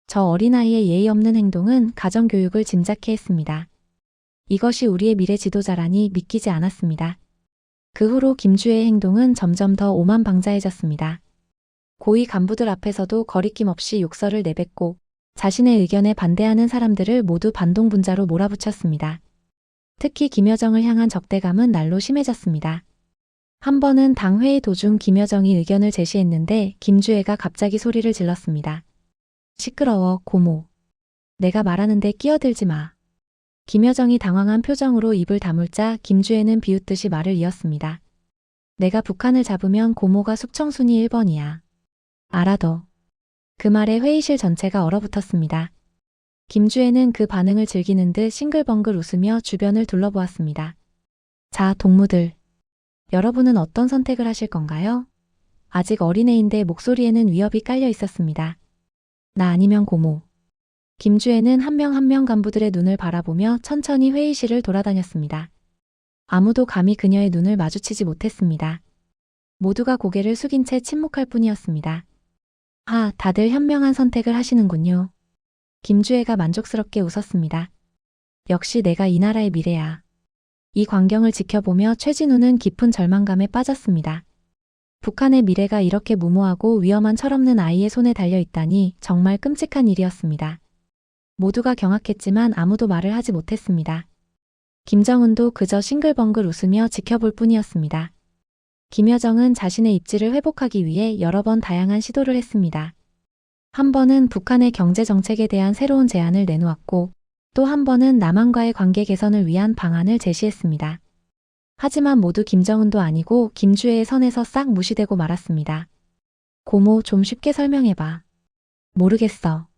[SPEAKER 1] 저 어린아이의 예의 없는 행동은 가정교육을 짐작케 했습니다. 이것이 우리의 미래 지도자라니 믿기지 않았습니다. 그 후로 김주혜의 행동은 점점 더 오만방자해졌습니다. 고위 간부들 앞에서도 거리낌 없이 욕설을 내뱉고 자신의 의견에 반대하는 사람들을 모두 반동분자로 몰아붙였습니다. 특히 김여정을 향한 적대감은 날로 심해졌습니다. 한 번은 당 회의 도중 김여정이 의견을 제시했는데 김주혜가 갑자기 소리를 질렀습니다. 시끄러워, 고모. 내가 말하는데 끼어들지 마. 김여정이 당황한 표정으로 입을 다물자 김주혜는 비웃듯이 말을 이었습니다. 내가 북한을 잡으면 고모가 숙청순위 1번이야. 알아둬. 그 말에 회의실 전체가 얼어붙었습니다. 김주혜는 그 반응을 즐기는 듯 싱글벙글 웃으며 주변을 둘러보았습니다. 자, 동무들. 여러분은 어떤 선택을 하실 건가요? 아직 어린애인데 목소리에는 위협이 깔려 있었습니다. 나 아니면 고모. 김주혜는 한 명 한 명 간부들의 눈을 바라보며 천천히 회의실을 돌아다녔습니다. 아무도 감히 그녀의 눈을 마주치지 못했습니다. 모두가 고개를 숙인 채 침묵할 뿐이었습니다. 아, 다들 현명한 선택을 하시는군요. 김주혜가 만족스럽게 웃었습니다. 역시 내가 이 나라의 미래야. 이 광경을 지켜보며 최진우는 깊은 절망감에 빠졌습니다. 북한의 미래가 이렇게 무모하고 위험한 철없는 아이의 손에 달려있다니 정말 끔찍한 일이었습니다. 모두가 경악했지만 아무도 말을 하지 못했습니다. 김정은도 그저 싱글벙글 웃으며 지켜볼 뿐이었습니다. 김여정은 자신의 입지를 회복하기 위해 여러 번 다양한 시도를 했습니다. 한 번은 북한의 경제정책에 대한 새로운 제안을 내놓았고 또 한 번은 남한과의 관계 개선을 위한 방안을 제시했습니다. 하지만 모두 김정은도 아니고 김주혜의 선에서 싹 무시되고 말았습니다. 고모, 좀 쉽게 설명해봐. 모르겠어.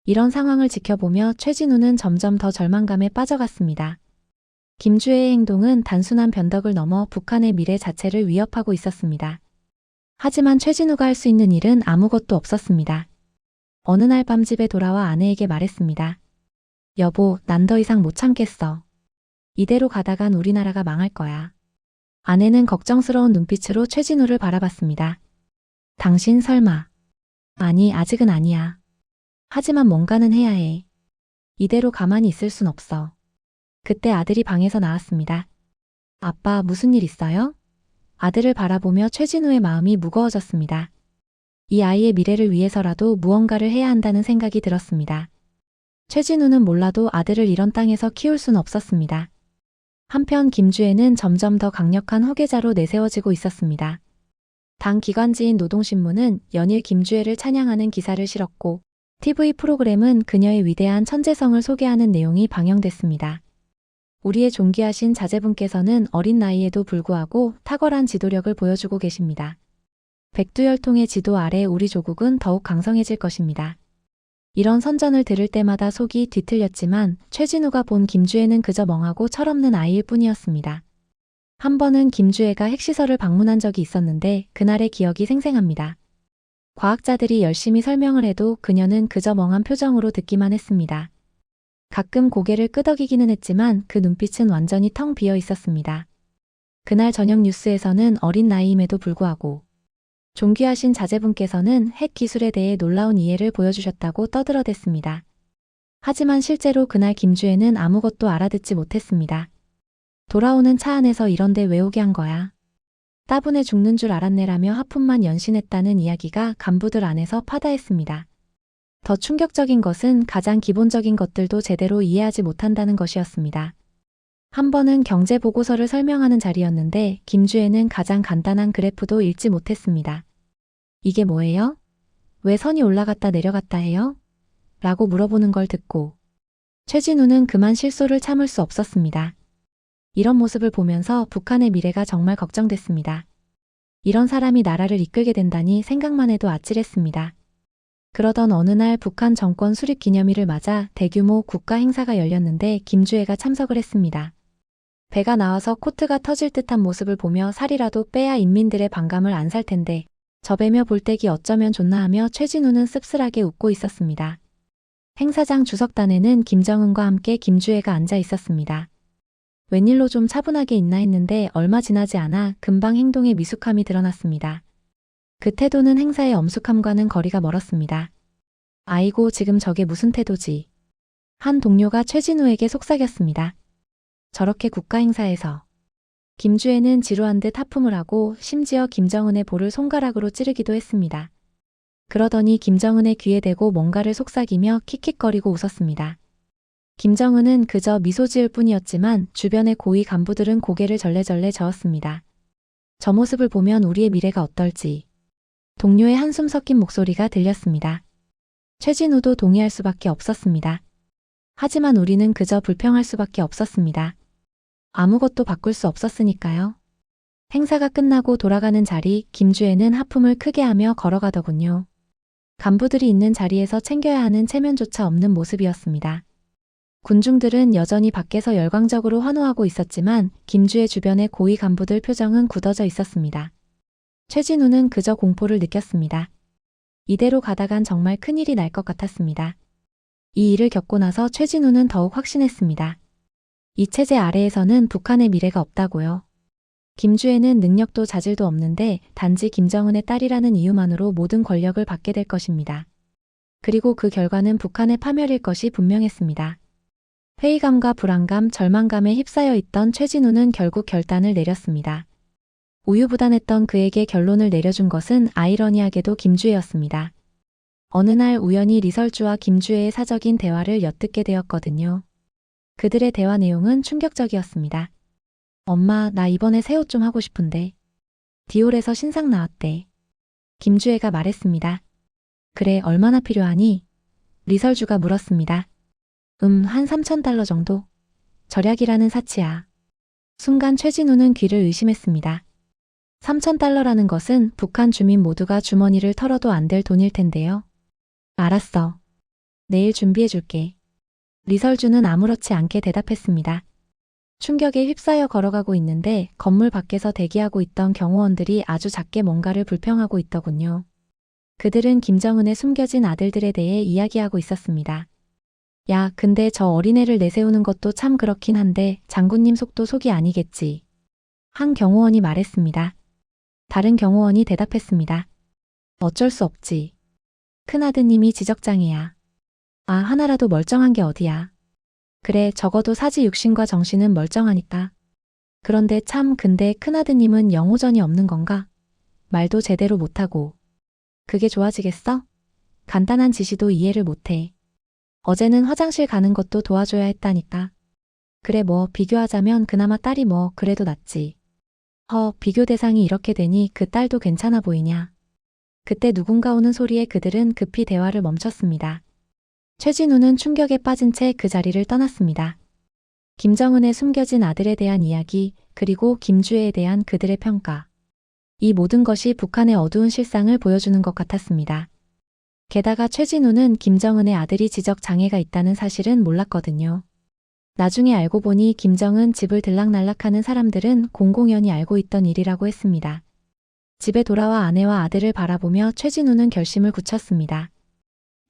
[SPEAKER 1] 이런 상황을 지켜보며 최진우는 점점 더 절망감에 빠져갔습니다. 김주혜의 행동은 단순한 변덕을 넘어 북한의 미래 자체를 위협하고 있었습니다. 하지만 최진우가 할 수 있는 일은 아무것도 없었습니다. 어느 날 밤 집에 돌아와 아내에게 말했습니다. 여보, 난 더 이상 못 참겠어. 이대로 가다간 우리나라가 망할 거야. 아내는 걱정스러운 눈빛으로 최진우를 바라봤습니다. 당신 설마. 아니, 아직은 아니야. 하지만 뭔가는 해야 해. 이대로 가만히 있을 순 없어. 그때 아들이 방에서 나왔습니다. 아빠, 무슨 일 있어요? 아들을 바라보며 최진우의 마음이 무거워졌습니다. 이 아이의 미래를 위해서라도 무언가를 해야 한다는 생각이 들었습니다. 최진우는 몰라도 아들을 이런 땅에서 키울 순 없었습니다. 한편 김주혜는 점점 더 강력한 후계자로 내세워지고 있었습니다. 당 기관지인 노동신문은 연일 김주혜를 찬양하는 기사를 실었고 TV 프로그램은 그녀의 위대한 천재성을 소개하는 내용이 방영됐습니다. 우리의 존귀하신 자제분께서는 어린 나이에도 불구하고 탁월한 지도력을 보여주고 계십니다. 백두혈통의 지도 아래 우리 조국은 더욱 강성해질 것입니다. 이런 선전을 들을 때마다 속이 뒤틀렸지만 최진우가 본 김주혜는 그저 멍하고 철없는 아이일 뿐이었습니다. 한 번은 김주혜가 핵시설을 방문한 적이 있었는데 그날의 기억이 생생합니다. 과학자들이 열심히 설명을 해도 그녀는 그저 멍한 표정으로 듣기만 했습니다. 가끔 고개를 끄덕이기는 했지만 그 눈빛은 완전히 텅 비어 있었습니다. 그날 저녁 뉴스에서는 어린 나이임에도 불구하고 존귀하신 자제분께서는 핵 기술에 대해 놀라운 이해를 보여주셨다고 떠들어댔습니다. 하지만 실제로 그날 김주혜는 아무것도 알아듣지 못했습니다. 돌아오는 차 안에서 이런데 왜 오게 한 거야? 따분해 죽는 줄 알았네라며 하품만 연신했다는 이야기가 간부들 안에서 파다했습니다. 더 충격적인 것은 가장 기본적인 것들도 제대로 이해하지 못한다는 것이었습니다. 한 번은 경제 보고서를 설명하는 자리였는데 김주혜는 가장 간단한 그래프도 읽지 못했습니다. 이게 뭐예요? 왜 선이 올라갔다 내려갔다 해요? 라고 물어보는 걸 듣고 최진우는 그만 실소를 참을 수 없었습니다. 이런 모습을 보면서 북한의 미래가 정말 걱정됐습니다. 이런 사람이 나라를 이끌게 된다니 생각만 해도 아찔했습니다. 그러던 어느 날 북한 정권 수립 기념일을 맞아 대규모 국가 행사가 열렸는데 김주혜가 참석을 했습니다. 배가 나와서 코트가 터질 듯한 모습을 보며 살이라도 빼야 인민들의 반감을 안 살 텐데 저 배며 볼때기 어쩌면 좋나 하며 최진우는 씁쓸하게 웃고 있었습니다. 행사장 주석단에는 김정은과 함께 김주혜가 앉아 있었습니다. 웬일로 좀 차분하게 있나 했는데 얼마 지나지 않아 금방 행동에 미숙함이 드러났습니다. 그 태도는 행사의 엄숙함과는 거리가 멀었습니다. 아이고 지금 저게 무슨 태도지. 한 동료가 최진우에게 속삭였습니다. 저렇게 국가 행사에서. 김주혜는 지루한 듯 하품을 하고 심지어 김정은의 볼을 손가락으로 찌르기도 했습니다. 그러더니 김정은의 귀에 대고 뭔가를 속삭이며 킥킥거리고 웃었습니다. 김정은은 그저 미소 지을 뿐이었지만 주변의 고위 간부들은 고개를 절레절레 저었습니다. 저 모습을 보면 우리의 미래가 어떨지. 동료의 한숨 섞인 목소리가 들렸습니다. 최진우도 동의할 수밖에 없었습니다. 하지만 우리는 그저 불평할 수밖에 없었습니다. 아무것도 바꿀 수 없었으니까요. 행사가 끝나고 돌아가는 자리 김주혜는 하품을 크게 하며 걸어가더군요. 간부들이 있는 자리에서 챙겨야 하는 체면조차 없는 모습이었습니다. 군중들은 여전히 밖에서 열광적으로 환호하고 있었지만 김주혜 주변의 고위 간부들 표정은 굳어져 있었습니다. 최진우는 그저 공포를 느꼈습니다. 이대로 가다간 정말 큰일이 날 것 같았습니다. 이 일을 겪고 나서 최진우는 더욱 확신했습니다. 이 체제 아래에서는 북한의 미래가 없다고요. 김주혜는 능력도 자질도 없는데 단지 김정은의 딸이라는 이유만으로 모든 권력을 받게 될 것입니다. 그리고 그 결과는 북한의 파멸일 것이 분명했습니다. 회의감과 불안감, 절망감에 휩싸여 있던 최진우는 결국 결단을 내렸습니다. 우유부단했던 그에게 결론을 내려준 것은 아이러니하게도 김주혜였습니다. 어느 날 우연히 리설주와 김주혜의 사적인 대화를 엿듣게 되었거든요. 그들의 대화 내용은 충격적이었습니다. 엄마, 나 이번에 새 옷 좀 하고 싶은데. 디올에서 신상 나왔대. 김주혜가 말했습니다. 그래, 얼마나 필요하니? 리설주가 물었습니다. 한 3,000달러 정도? 절약이라는 사치야. 순간 최진우는 귀를 의심했습니다. 3,000달러라는 것은 북한 주민 모두가 주머니를 털어도 안 될 돈일 텐데요. 알았어. 내일 준비해 줄게. 리설주는 아무렇지 않게 대답했습니다. 충격에 휩싸여 걸어가고 있는데 건물 밖에서 대기하고 있던 경호원들이 아주 작게 뭔가를 불평하고 있더군요. 그들은 김정은의 숨겨진 아들들에 대해 이야기하고 있었습니다. 야, 근데 저 어린애를 내세우는 것도 참 그렇긴 한데 장군님 속도 속이 아니겠지. 한 경호원이 말했습니다. 다른 경호원이 대답했습니다. 어쩔 수 없지. 큰아드님이 지적장애야. 아, 하나라도 멀쩡한 게 어디야. 그래, 적어도 사지 육신과 정신은 멀쩡하니까. 그런데 참 근데 큰아드님은 영호전이 없는 건가? 말도 제대로 못하고. 그게 좋아지겠어? 간단한 지시도 이해를 못해. 어제는 화장실 가는 것도 도와줘야 했다니까. 그래 뭐 비교하자면 그나마 딸이 뭐 그래도 낫지. 비교 대상이 이렇게 되니 그 딸도 괜찮아 보이냐. 그때 누군가 오는 소리에 그들은 급히 대화를 멈췄습니다. 최진우는 충격에 빠진 채 그 자리를 떠났습니다. 김정은의 숨겨진 아들에 대한 이야기, 그리고 김주혜에 대한 그들의 평가. 이 모든 것이 북한의 어두운 실상을 보여주는 것 같았습니다. 게다가 최진우는 김정은의 아들이 지적 장애가 있다는 사실은 몰랐거든요. 나중에 알고 보니 김정은 집을 들락날락하는 사람들은 공공연히 알고 있던 일이라고 했습니다. 집에 돌아와 아내와 아들을 바라보며 최진우는 결심을 굳혔습니다.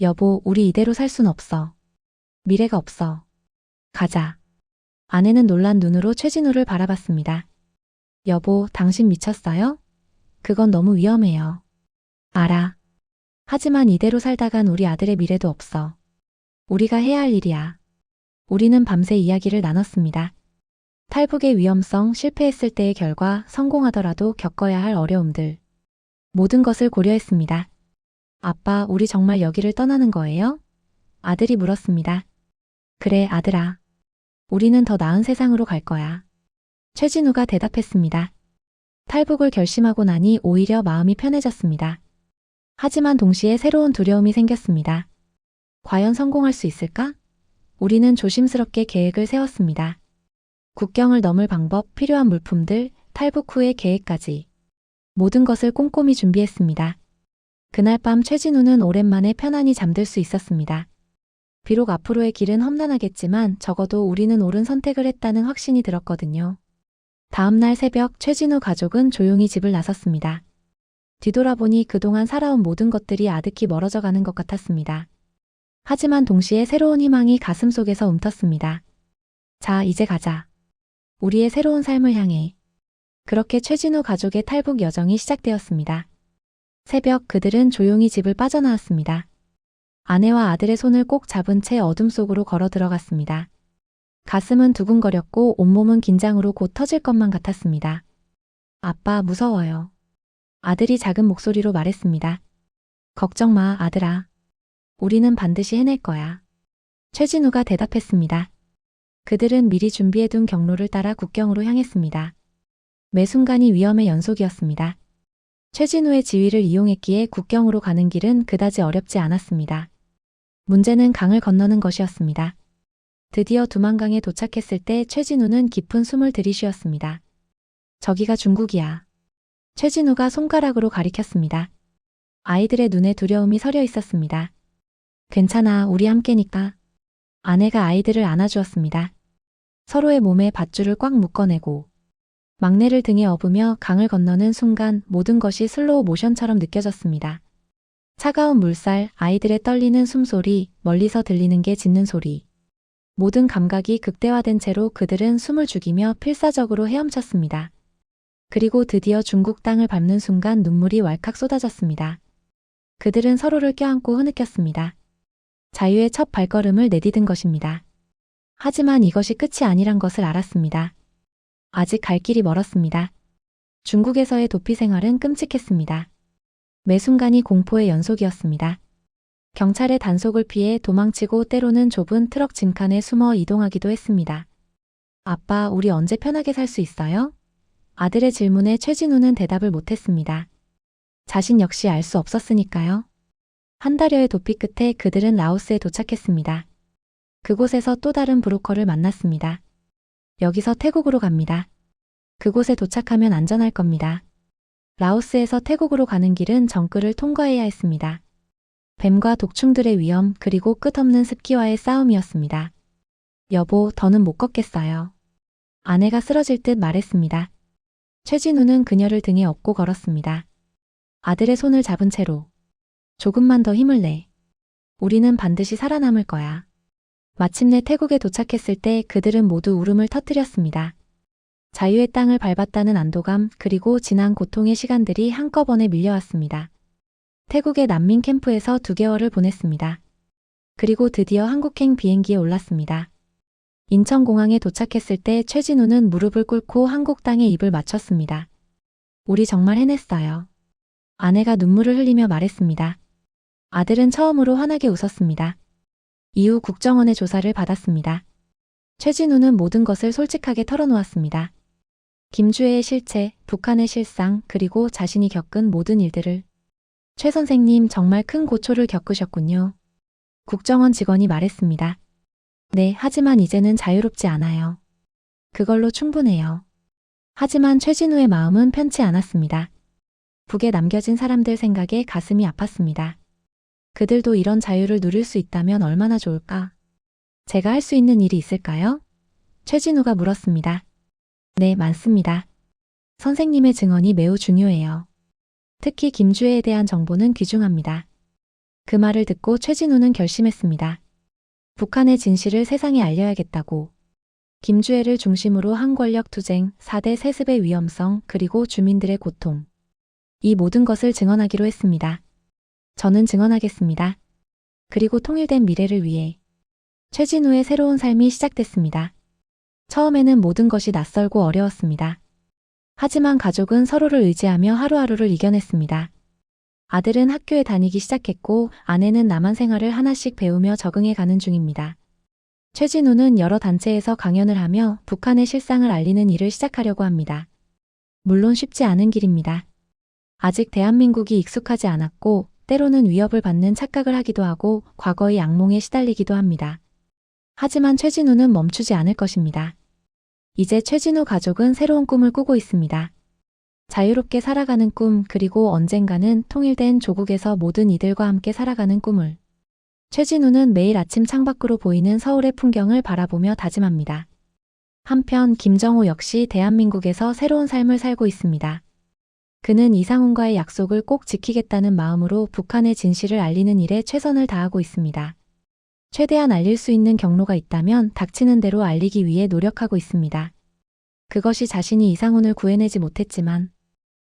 [SPEAKER 1] 여보, 우리 이대로 살 순 없어. 미래가 없어. 가자. 아내는 놀란 눈으로 최진우를 바라봤습니다. 여보, 당신 미쳤어요? 그건 너무 위험해요. 알아. 하지만 이대로 살다간 우리 아들의 미래도 없어. 우리가 해야 할 일이야. 우리는 밤새 이야기를 나눴습니다. 탈북의 위험성, 실패했을 때의 결과, 성공하더라도 겪어야 할 어려움들. 모든 것을 고려했습니다. 아빠, 우리 정말 여기를 떠나는 거예요? 아들이 물었습니다. 그래, 아들아. 우리는 더 나은 세상으로 갈 거야. 최진우가 대답했습니다. 탈북을 결심하고 나니 오히려 마음이 편해졌습니다. 하지만 동시에 새로운 두려움이 생겼습니다. 과연 성공할 수 있을까? 우리는 조심스럽게 계획을 세웠습니다. 국경을 넘을 방법, 필요한 물품들, 탈북 후의 계획까지. 모든 것을 꼼꼼히 준비했습니다. 그날 밤 최진우는 오랜만에 편안히 잠들 수 있었습니다. 비록 앞으로의 길은 험난하겠지만 적어도 우리는 옳은 선택을 했다는 확신이 들었거든요. 다음 날 새벽 최진우 가족은 조용히 집을 나섰습니다. 뒤돌아보니 그동안 살아온 모든 것들이 아득히 멀어져 가는 것 같았습니다. 하지만 동시에 새로운 희망이 가슴속에서 움텄습니다. 자, 이제 가자. 우리의 새로운 삶을 향해. 그렇게 최진우 가족의 탈북 여정이 시작되었습니다. 새벽 그들은 조용히 집을 빠져나왔습니다. 아내와 아들의 손을 꼭 잡은 채 어둠 속으로 걸어 들어갔습니다. 가슴은 두근거렸고 온몸은 긴장으로 곧 터질 것만 같았습니다. 아빠, 무서워요. 아들이 작은 목소리로 말했습니다. 걱정 마, 아들아. 우리는 반드시 해낼 거야. 최진우가 대답했습니다. 그들은 미리 준비해둔 경로를 따라 국경으로 향했습니다. 매 순간이 위험의 연속이었습니다. 최진우의 지휘를 이용했기에 국경으로 가는 길은 그다지 어렵지 않았습니다. 문제는 강을 건너는 것이었습니다. 드디어 두만강에 도착했을 때 최진우는 깊은 숨을 들이쉬었습니다. 저기가 중국이야. 최진우가 손가락으로 가리켰습니다. 아이들의 눈에 두려움이 서려 있었습니다. 괜찮아, 우리 함께니까. 아내가 아이들을 안아주었습니다. 서로의 몸에 밧줄을 꽉 묶어내고 막내를 등에 업으며 강을 건너는 순간 모든 것이 슬로우 모션처럼 느껴졌습니다. 차가운 물살, 아이들의 떨리는 숨소리, 멀리서 들리는 게 짖는 소리. 모든 감각이 극대화된 채로 그들은 숨을 죽이며 필사적으로 헤엄쳤습니다. 그리고 드디어 중국 땅을 밟는 순간 눈물이 왈칵 쏟아졌습니다. 그들은 서로를 껴안고 흐느꼈습니다. 자유의 첫 발걸음을 내디딘 것입니다. 하지만 이것이 끝이 아니란 것을 알았습니다. 아직 갈 길이 멀었습니다. 중국에서의 도피 생활은 끔찍했습니다. 매 순간이 공포의 연속이었습니다. 경찰의 단속을 피해 도망치고 때로는 좁은 트럭 진칸에 숨어 이동하기도 했습니다. 아빠, 우리 언제 편하게 살 수 있어요? 아들의 질문에 최진우는 대답을 못했습니다. 자신 역시 알 수 없었으니까요. 한 달여의 도피 끝에 그들은 라오스에 도착했습니다. 그곳에서 또 다른 브로커를 만났습니다. 여기서 태국으로 갑니다. 그곳에 도착하면 안전할 겁니다. 라오스에서 태국으로 가는 길은 정글을 통과해야 했습니다. 뱀과 독충들의 위험 그리고 끝없는 습기와의 싸움이었습니다. 여보, 더는 못 걷겠어요. 아내가 쓰러질 듯 말했습니다. 최진우는 그녀를 등에 업고 걸었습니다. 아들의 손을 잡은 채로. 조금만 더 힘을 내. 우리는 반드시 살아남을 거야. 마침내 태국에 도착했을 때 그들은 모두 울음을 터뜨렸습니다. 자유의 땅을 밟았다는 안도감 그리고 지난 고통의 시간들이 한꺼번에 밀려왔습니다. 태국의 난민 캠프에서 2개월을 보냈습니다. 그리고 드디어 한국행 비행기에 올랐습니다. 인천공항에 도착했을 때 최진우는 무릎을 꿇고 한국 땅에 입을 맞췄습니다. 우리 정말 해냈어요. 아내가 눈물을 흘리며 말했습니다. 아들은 처음으로 환하게 웃었습니다. 이후 국정원의 조사를 받았습니다. 최진우는 모든 것을 솔직하게 털어놓았습니다. 김주혜의 실체, 북한의 실상, 그리고 자신이 겪은 모든 일들을. 최 선생님, 정말 큰 고초를 겪으셨군요. 국정원 직원이 말했습니다. 네, 하지만 이제는 자유롭지 않아요. 그걸로 충분해요. 하지만 최진우의 마음은 편치 않았습니다. 북에 남겨진 사람들 생각에 가슴이 아팠습니다. 그들도 이런 자유를 누릴 수 있다면 얼마나 좋을까? 제가 할 수 있는 일이 있을까요? 최진우가 물었습니다. 네, 많습니다. 선생님의 증언이 매우 중요해요. 특히 김주혜에 대한 정보는 귀중합니다. 그 말을 듣고 최진우는 결심했습니다. 북한의 진실을 세상에 알려야겠다고. 김주혜를 중심으로 한 권력 투쟁, 4대 세습의 위험성, 그리고 주민들의 고통. 이 모든 것을 증언하기로 했습니다. 저는 증언하겠습니다. 그리고 통일된 미래를 위해. 최진우의 새로운 삶이 시작됐습니다. 처음에는 모든 것이 낯설고 어려웠습니다. 하지만 가족은 서로를 의지하며 하루하루를 이겨냈습니다. 아들은 학교에 다니기 시작했고 아내는 남한 생활을 하나씩 배우며 적응해 가는 중입니다. 최진우는 여러 단체에서 강연을 하며 북한의 실상을 알리는 일을 시작하려고 합니다. 물론 쉽지 않은 길입니다. 아직 대한민국이 익숙하지 않았고 때로는 위협을 받는 착각을 하기도 하고 과거의 악몽에 시달리기도 합니다. 하지만 최진우는 멈추지 않을 것입니다. 이제 최진우 가족은 새로운 꿈을 꾸고 있습니다. 자유롭게 살아가는 꿈, 그리고 언젠가는 통일된 조국에서 모든 이들과 함께 살아가는 꿈을. 최진우는 매일 아침 창밖으로 보이는 서울의 풍경을 바라보며 다짐합니다. 한편 김정호 역시 대한민국에서 새로운 삶을 살고 있습니다. 그는 이상훈과의 약속을 꼭 지키겠다는 마음으로 북한의 진실을 알리는 일에 최선을 다하고 있습니다. 최대한 알릴 수 있는 경로가 있다면 닥치는 대로 알리기 위해 노력하고 있습니다. 그것이 자신이 이상훈을 구해내지 못했지만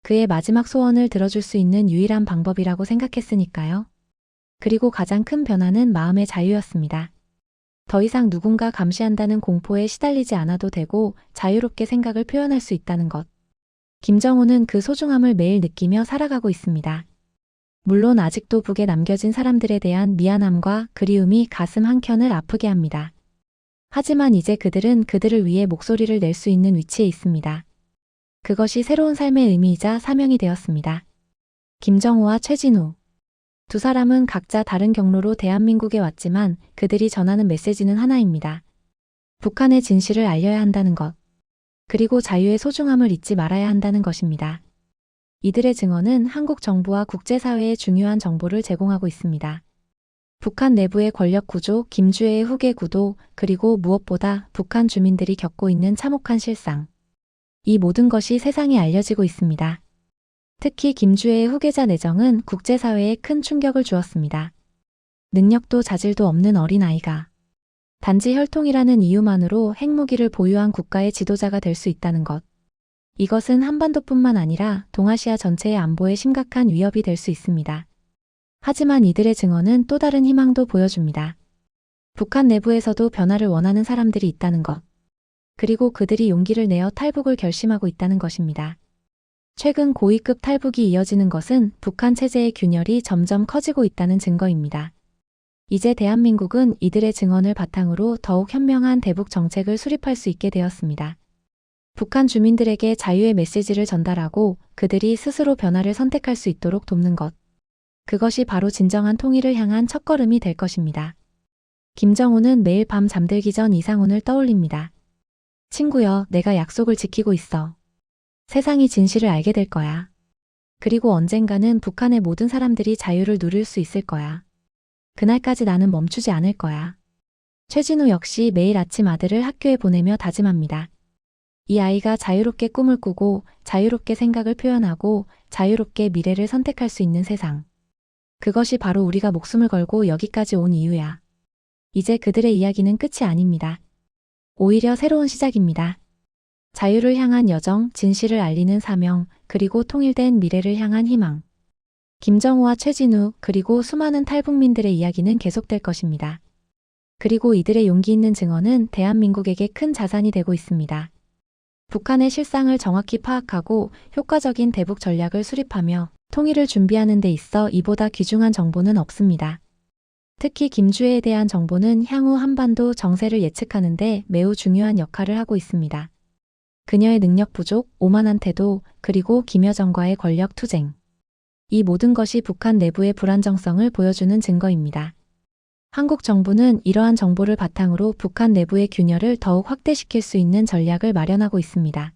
[SPEAKER 1] 그의 마지막 소원을 들어줄 수 있는 유일한 방법이라고 생각했으니까요. 그리고 가장 큰 변화는 마음의 자유였습니다. 더 이상 누군가 감시한다는 공포에 시달리지 않아도 되고 자유롭게 생각을 표현할 수 있다는 것. 김정호는 그 소중함을 매일 느끼며 살아가고 있습니다. 물론 아직도 북에 남겨진 사람들에 대한 미안함과 그리움이 가슴 한켠을 아프게 합니다. 하지만 이제 그들은 그들을 위해 목소리를 낼 수 있는 위치에 있습니다. 그것이 새로운 삶의 의미이자 사명이 되었습니다. 김정호와 최진우. 두 사람은 각자 다른 경로로 대한민국에 왔지만 그들이 전하는 메시지는 하나입니다. 북한의 진실을 알려야 한다는 것. 그리고 자유의 소중함을 잊지 말아야 한다는 것입니다. 이들의 증언은 한국 정부와 국제사회에 중요한 정보를 제공하고 있습니다. 북한 내부의 권력 구조, 김주애의 후계 구도, 그리고 무엇보다 북한 주민들이 겪고 있는 참혹한 실상. 이 모든 것이 세상에 알려지고 있습니다. 특히 김주애의 후계자 내정은 국제사회에 큰 충격을 주었습니다. 능력도 자질도 없는 어린아이가 단지 혈통이라는 이유만으로 핵무기를 보유한 국가의 지도자가 될 수 있다는 것. 이것은 한반도뿐만 아니라 동아시아 전체의 안보에 심각한 위협이 될 수 있습니다. 하지만 이들의 증언은 또 다른 희망도 보여줍니다. 북한 내부에서도 변화를 원하는 사람들이 있다는 것. 그리고 그들이 용기를 내어 탈북을 결심하고 있다는 것입니다. 최근 고위급 탈북이 이어지는 것은 북한 체제의 균열이 점점 커지고 있다는 증거입니다. 이제 대한민국은 이들의 증언을 바탕으로 더욱 현명한 대북 정책을 수립할 수 있게 되었습니다. 북한 주민들에게 자유의 메시지를 전달하고 그들이 스스로 변화를 선택할 수 있도록 돕는 것. 그것이 바로 진정한 통일을 향한 첫걸음이 될 것입니다. 김정호는 매일 밤 잠들기 전 이상훈을 떠올립니다. 친구여, 내가 약속을 지키고 있어. 세상이 진실을 알게 될 거야. 그리고 언젠가는 북한의 모든 사람들이 자유를 누릴 수 있을 거야. 그날까지 나는 멈추지 않을 거야. 최진우 역시 매일 아침 아들을 학교에 보내며 다짐합니다. 이 아이가 자유롭게 꿈을 꾸고 자유롭게 생각을 표현하고 자유롭게 미래를 선택할 수 있는 세상. 그것이 바로 우리가 목숨을 걸고 여기까지 온 이유야. 이제 그들의 이야기는 끝이 아닙니다. 오히려 새로운 시작입니다. 자유를 향한 여정, 진실을 알리는 사명, 그리고 통일된 미래를 향한 희망. 김정호와 최진우, 그리고 수많은 탈북민들의 이야기는 계속될 것입니다. 그리고 이들의 용기 있는 증언은 대한민국에게 큰 자산이 되고 있습니다. 북한의 실상을 정확히 파악하고 효과적인 대북 전략을 수립하며 통일을 준비하는 데 있어 이보다 귀중한 정보는 없습니다. 특히 김주애에 대한 정보는 향후 한반도 정세를 예측하는 데 매우 중요한 역할을 하고 있습니다. 그녀의 능력 부족, 오만한 태도, 그리고 김여정과의 권력 투쟁. 이 모든 것이 북한 내부의 불안정성을 보여주는 증거입니다. 한국 정부는 이러한 정보를 바탕으로 북한 내부의 균열을 더욱 확대시킬 수 있는 전략을 마련하고 있습니다.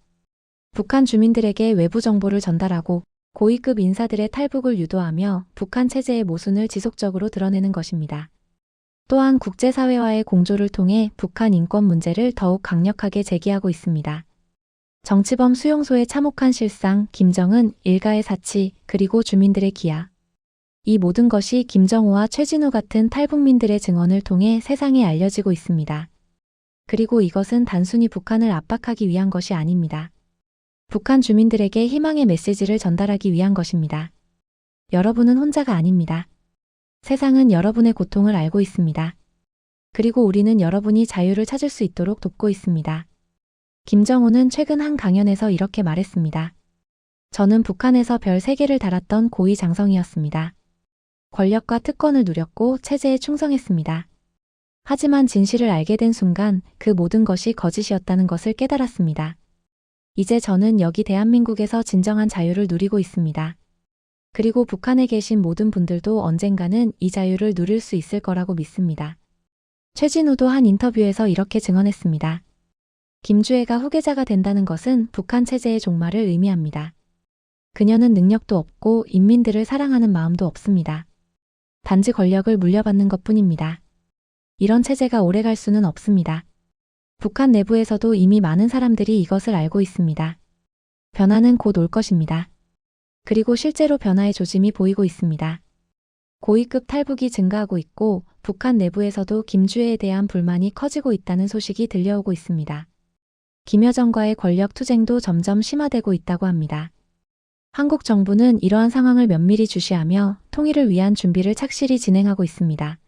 [SPEAKER 1] 북한 주민들에게 외부 정보를 전달하고 고위급 인사들의 탈북을 유도하며 북한 체제의 모순을 지속적으로 드러내는 것입니다. 또한 국제사회와의 공조를 통해 북한 인권 문제를 더욱 강력하게 제기하고 있습니다. 정치범 수용소의 참혹한 실상, 김정은, 일가의 사치, 그리고 주민들의 기아. 이 모든 것이 김정호와 최진우 같은 탈북민들의 증언을 통해 세상에 알려지고 있습니다. 그리고 이것은 단순히 북한을 압박하기 위한 것이 아닙니다. 북한 주민들에게 희망의 메시지를 전달하기 위한 것입니다. 여러분은 혼자가 아닙니다. 세상은 여러분의 고통을 알고 있습니다. 그리고 우리는 여러분이 자유를 찾을 수 있도록 돕고 있습니다. 김정호는 최근 한 강연에서 이렇게 말했습니다. 저는 북한에서 별 3개를 달았던 고위 장성이었습니다. 권력과 특권을 누렸고 체제에 충성했습니다. 하지만 진실을 알게 된 순간 그 모든 것이 거짓이었다는 것을 깨달았습니다. 이제 저는 여기 대한민국에서 진정한 자유를 누리고 있습니다. 그리고 북한에 계신 모든 분들도 언젠가는 이 자유를 누릴 수 있을 거라고 믿습니다. 최진우도 한 인터뷰에서 이렇게 증언했습니다. 김주애가 후계자가 된다는 것은 북한 체제의 종말을 의미합니다. 그녀는 능력도 없고 인민들을 사랑하는 마음도 없습니다. 단지 권력을 물려받는 것뿐입니다. 이런 체제가 오래갈 수는 없습니다. 북한 내부에서도 이미 많은 사람들이 이것을 알고 있습니다. 변화는 곧 올 것입니다. 그리고 실제로 변화의 조짐이 보이고 있습니다. 고위급 탈북이 증가하고 있고 북한 내부에서도 김주애에 대한 불만이 커지고 있다는 소식이 들려오고 있습니다. 김여정과의 권력 투쟁도 점점 심화되고 있다고 합니다. 한국 정부는 이러한 상황을 면밀히 주시하며 통일을 위한 준비를 착실히 진행하고 있습니다.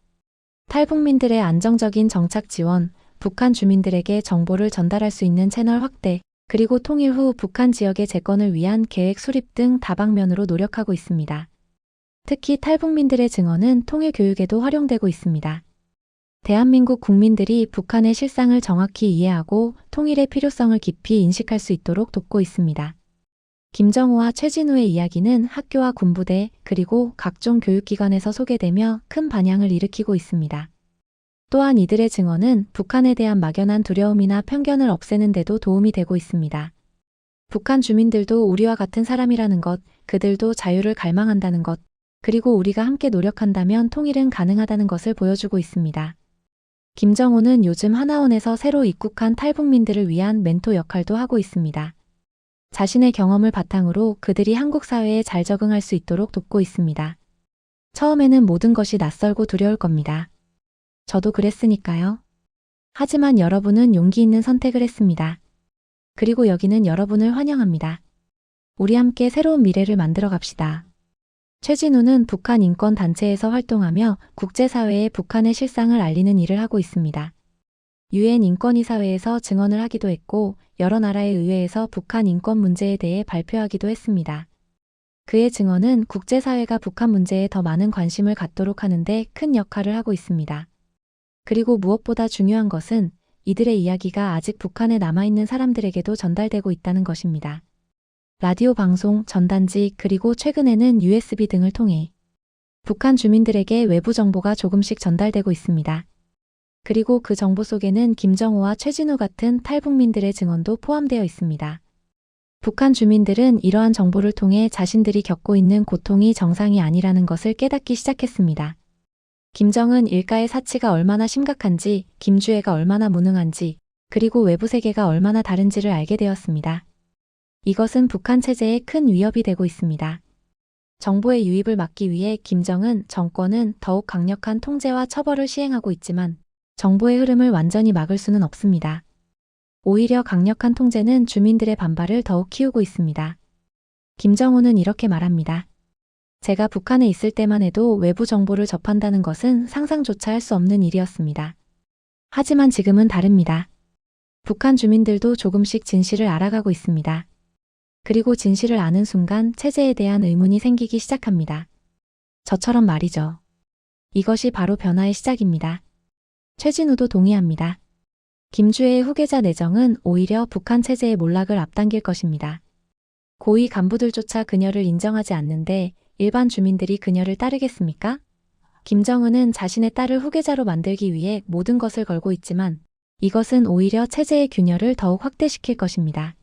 [SPEAKER 1] 탈북민들의 안정적인 정착 지원, 북한 주민들에게 정보를 전달할 수 있는 채널 확대, 그리고 통일 후 북한 지역의 재건을 위한 계획 수립 등 다방면으로 노력하고 있습니다. 특히 탈북민들의 증언은 통일 교육에도 활용되고 있습니다. 대한민국 국민들이 북한의 실상을 정확히 이해하고 통일의 필요성을 깊이 인식할 수 있도록 돕고 있습니다. 김정호와 최진우의 이야기는 학교와 군부대 그리고 각종 교육기관에서 소개되며 큰 반향을 일으키고 있습니다. 또한 이들의 증언은 북한에 대한 막연한 두려움이나 편견을 없애는 데도 도움이 되고 있습니다. 북한 주민들도 우리와 같은 사람이라는 것, 그들도 자유를 갈망한다는 것, 그리고 우리가 함께 노력한다면 통일은 가능하다는 것을 보여주고 있습니다. 김정호는 요즘 하나원에서 새로 입국한 탈북민들을 위한 멘토 역할도 하고 있습니다. 자신의 경험을 바탕으로 그들이 한국 사회에 잘 적응할 수 있도록 돕고 있습니다. 처음에는 모든 것이 낯설고 두려울 겁니다. 저도 그랬으니까요. 하지만 여러분은 용기 있는 선택을 했습니다. 그리고 여기는 여러분을 환영합니다. 우리 함께 새로운 미래를 만들어 갑시다. 최진우는 북한 인권단체에서 활동하며 국제사회에 북한의 실상을 알리는 일을 하고 있습니다. 유엔 인권이사회에서 증언을 하기도 했고 여러 나라의 의회에서 북한 인권 문제에 대해 발표하기도 했습니다. 그의 증언은 국제사회가 북한 문제에 더 많은 관심을 갖도록 하는 데 큰 역할을 하고 있습니다. 그리고 무엇보다 중요한 것은 이들의 이야기가 아직 북한에 남아있는 사람들에게도 전달되고 있다는 것입니다. 라디오 방송, 전단지, 그리고 최근에는 USB 등을 통해 북한 주민들에게 외부 정보가 조금씩 전달되고 있습니다. 그리고 그 정보 속에는 김정호와 최진우 같은 탈북민들의 증언도 포함되어 있습니다. 북한 주민들은 이러한 정보를 통해 자신들이 겪고 있는 고통이 정상이 아니라는 것을 깨닫기 시작했습니다. 김정은 일가의 사치가 얼마나 심각한지, 김주애가 얼마나 무능한지, 그리고 외부 세계가 얼마나 다른지를 알게 되었습니다. 이것은 북한 체제에 큰 위협이 되고 있습니다. 정보의 유입을 막기 위해 김정은 정권은 더욱 강력한 통제와 처벌을 시행하고 있지만 정보의 흐름을 완전히 막을 수는 없습니다. 오히려 강력한 통제는 주민들의 반발을 더욱 키우고 있습니다. 김정호는 이렇게 말합니다. 제가 북한에 있을 때만 해도 외부 정보를 접한다는 것은 상상조차 할 수 없는 일이었습니다. 하지만 지금은 다릅니다. 북한 주민들도 조금씩 진실을 알아가고 있습니다. 그리고 진실을 아는 순간 체제에 대한 의문이 생기기 시작합니다. 저처럼 말이죠. 이것이 바로 변화의 시작입니다. 최진우도 동의합니다. 김주애의 후계자 내정은 오히려 북한 체제의 몰락을 앞당길 것입니다. 고위 간부들조차 그녀를 인정하지 않는데 일반 주민들이 그녀를 따르겠습니까? 김정은은 자신의 딸을 후계자로 만들기 위해 모든 것을 걸고 있지만 이것은 오히려 체제의 균열을 더욱 확대시킬 것입니다.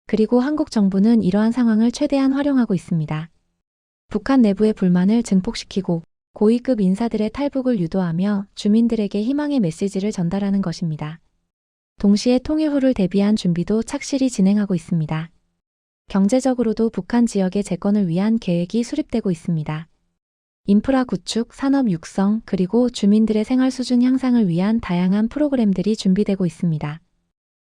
[SPEAKER 1] 그리고 한국 정부는 이러한 상황을 최대한 활용하고 있습니다. 북한 내부의 불만을 증폭시키고 고위급 인사들의 탈북을 유도하며 주민들에게 희망의 메시지를 전달하는 것입니다. 동시에 통일 후를 대비한 준비도 착실히 진행하고 있습니다. 경제적으로도 북한 지역의 재건을 위한 계획이 수립되고 있습니다. 인프라 구축, 산업 육성, 그리고 주민들의 생활 수준 향상을 위한 다양한 프로그램들이 준비되고 있습니다.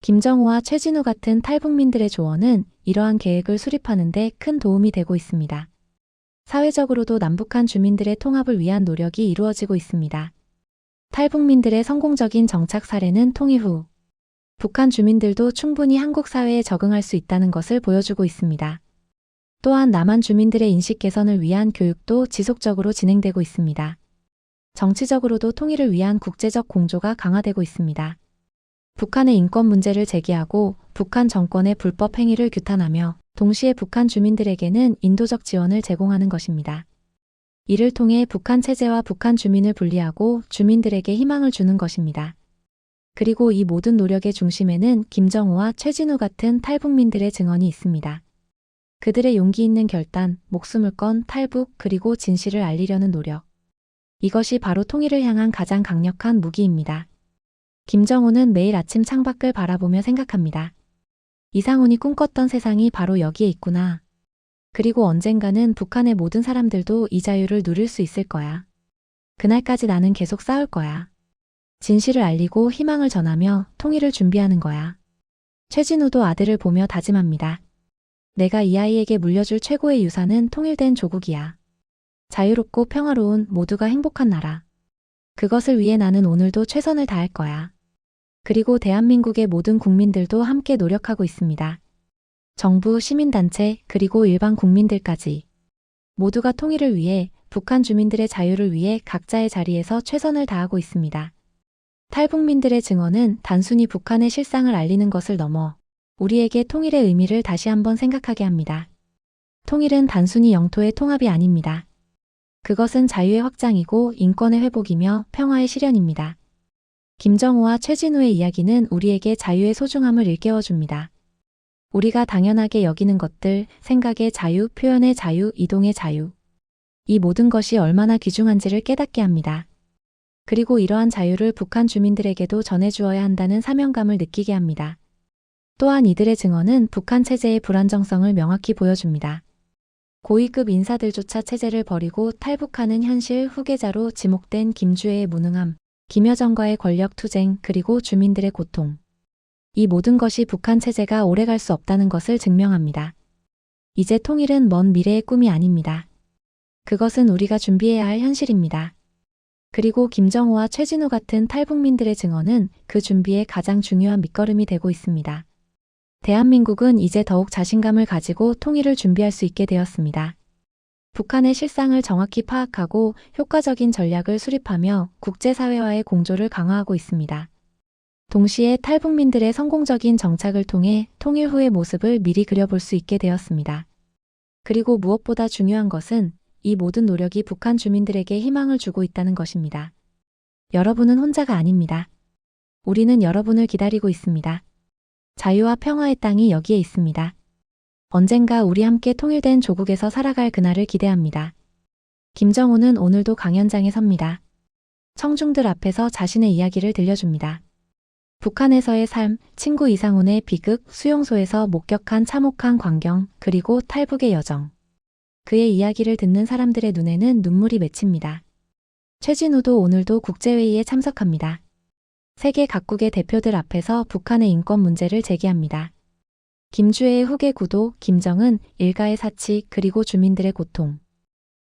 [SPEAKER 1] 김정호와 최진우 같은 탈북민들의 조언은 이러한 계획을 수립하는 데 큰 도움이 되고 있습니다. 사회적으로도 남북한 주민들의 통합을 위한 노력이 이루어지고 있습니다. 탈북민들의 성공적인 정착 사례는 통일 후 북한 주민들도 충분히 한국 사회에 적응할 수 있다는 것을 보여주고 있습니다. 또한 남한 주민들의 인식 개선을 위한 교육도 지속적으로 진행되고 있습니다. 정치적으로도 통일을 위한 국제적 공조가 강화되고 있습니다. 북한의 인권 문제를 제기하고 북한 정권의 불법 행위를 규탄하며 동시에 북한 주민들에게는 인도적 지원을 제공하는 것입니다. 이를 통해 북한 체제와 북한 주민을 분리하고 주민들에게 희망을 주는 것입니다. 그리고 이 모든 노력의 중심에는 김정우와 최진우 같은 탈북민들의 증언이 있습니다. 그들의 용기 있는 결단, 목숨을 건 탈북 그리고 진실을 알리려는 노력. 이것이 바로 통일을 향한 가장 강력한 무기입니다. 김정우는 매일 아침 창밖을 바라보며 생각합니다. 이상훈이 꿈꿨던 세상이 바로 여기에 있구나. 그리고 언젠가는 북한의 모든 사람들도 이 자유를 누릴 수 있을 거야. 그날까지 나는 계속 싸울 거야. 진실을 알리고 희망을 전하며 통일을 준비하는 거야. 최진우도 아들을 보며 다짐합니다. 내가 이 아이에게 물려줄 최고의 유산은 통일된 조국이야. 자유롭고 평화로운 모두가 행복한 나라. 그것을 위해 나는 오늘도 최선을 다할 거야. 그리고 대한민국의 모든 국민들도 함께 노력하고 있습니다. 정부, 시민단체, 그리고 일반 국민들까지. 모두가 통일을 위해 북한 주민들의 자유를 위해 각자의 자리에서 최선을 다하고 있습니다. 탈북민들의 증언은 단순히 북한의 실상을 알리는 것을 넘어 우리에게 통일의 의미를 다시 한번 생각하게 합니다. 통일은 단순히 영토의 통합이 아닙니다. 그것은 자유의 확장이고 인권의 회복이며 평화의 실현입니다. 김정우와 최진우의 이야기는 우리에게 자유의 소중함을 일깨워줍니다. 우리가 당연하게 여기는 것들, 생각의 자유, 표현의 자유, 이동의 자유. 이 모든 것이 얼마나 귀중한지를 깨닫게 합니다. 그리고 이러한 자유를 북한 주민들에게도 전해주어야 한다는 사명감을 느끼게 합니다. 또한 이들의 증언은 북한 체제의 불안정성을 명확히 보여줍니다. 고위급 인사들조차 체제를 버리고 탈북하는 현실 후계자로 지목된 김주애의 무능함, 김여정과의 권력 투쟁, 그리고 주민들의 고통. 이 모든 것이 북한 체제가 오래갈 수 없다는 것을 증명합니다. 이제 통일은 먼 미래의 꿈이 아닙니다. 그것은 우리가 준비해야 할 현실입니다. 그리고 김정우와 최진우 같은 탈북민들의 증언은 그 준비에 가장 중요한 밑거름이 되고 있습니다. 대한민국은 이제 더욱 자신감을 가지고 통일을 준비할 수 있게 되었습니다. 북한의 실상을 정확히 파악하고 효과적인 전략을 수립하며 국제사회와의 공조를 강화하고 있습니다. 동시에 탈북민들의 성공적인 정착을 통해 통일 후의 모습을 미리 그려볼 수 있게 되었습니다. 그리고 무엇보다 중요한 것은 이 모든 노력이 북한 주민들에게 희망을 주고 있다는 것입니다. 여러분은 혼자가 아닙니다. 우리는 여러분을 기다리고 있습니다. 자유와 평화의 땅이 여기에 있습니다. 언젠가 우리 함께 통일된 조국에서 살아갈 그날을 기대합니다. 김정우는 오늘도 강연장에 섭니다. 청중들 앞에서 자신의 이야기를 들려줍니다. 북한에서의 삶, 친구 이상훈의 비극, 수용소에서 목격한 참혹한 광경, 그리고 탈북의 여정. 그의 이야기를 듣는 사람들의 눈에는 눈물이 맺힙니다. 최진우도 오늘도 국제회의에 참석합니다. 세계 각국의 대표들 앞에서 북한의 인권 문제를 제기합니다. 김주애의 후계 구도, 김정은, 일가의 사치, 그리고 주민들의 고통.